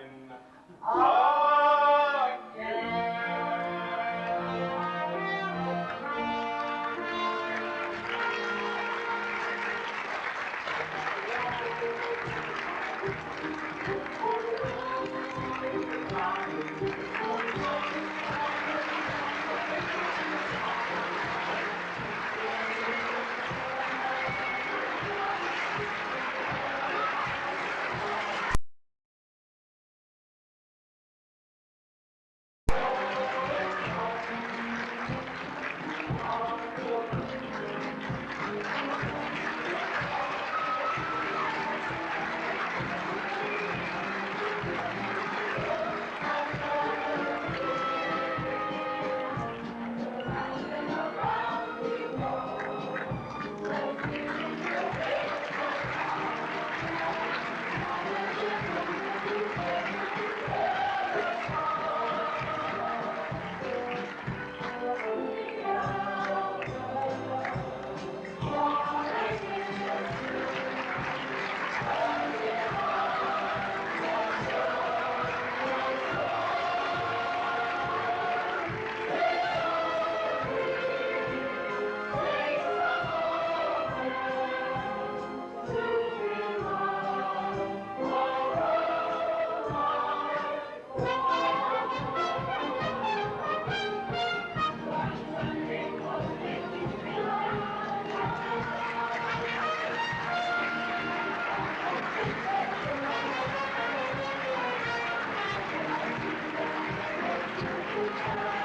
Circa.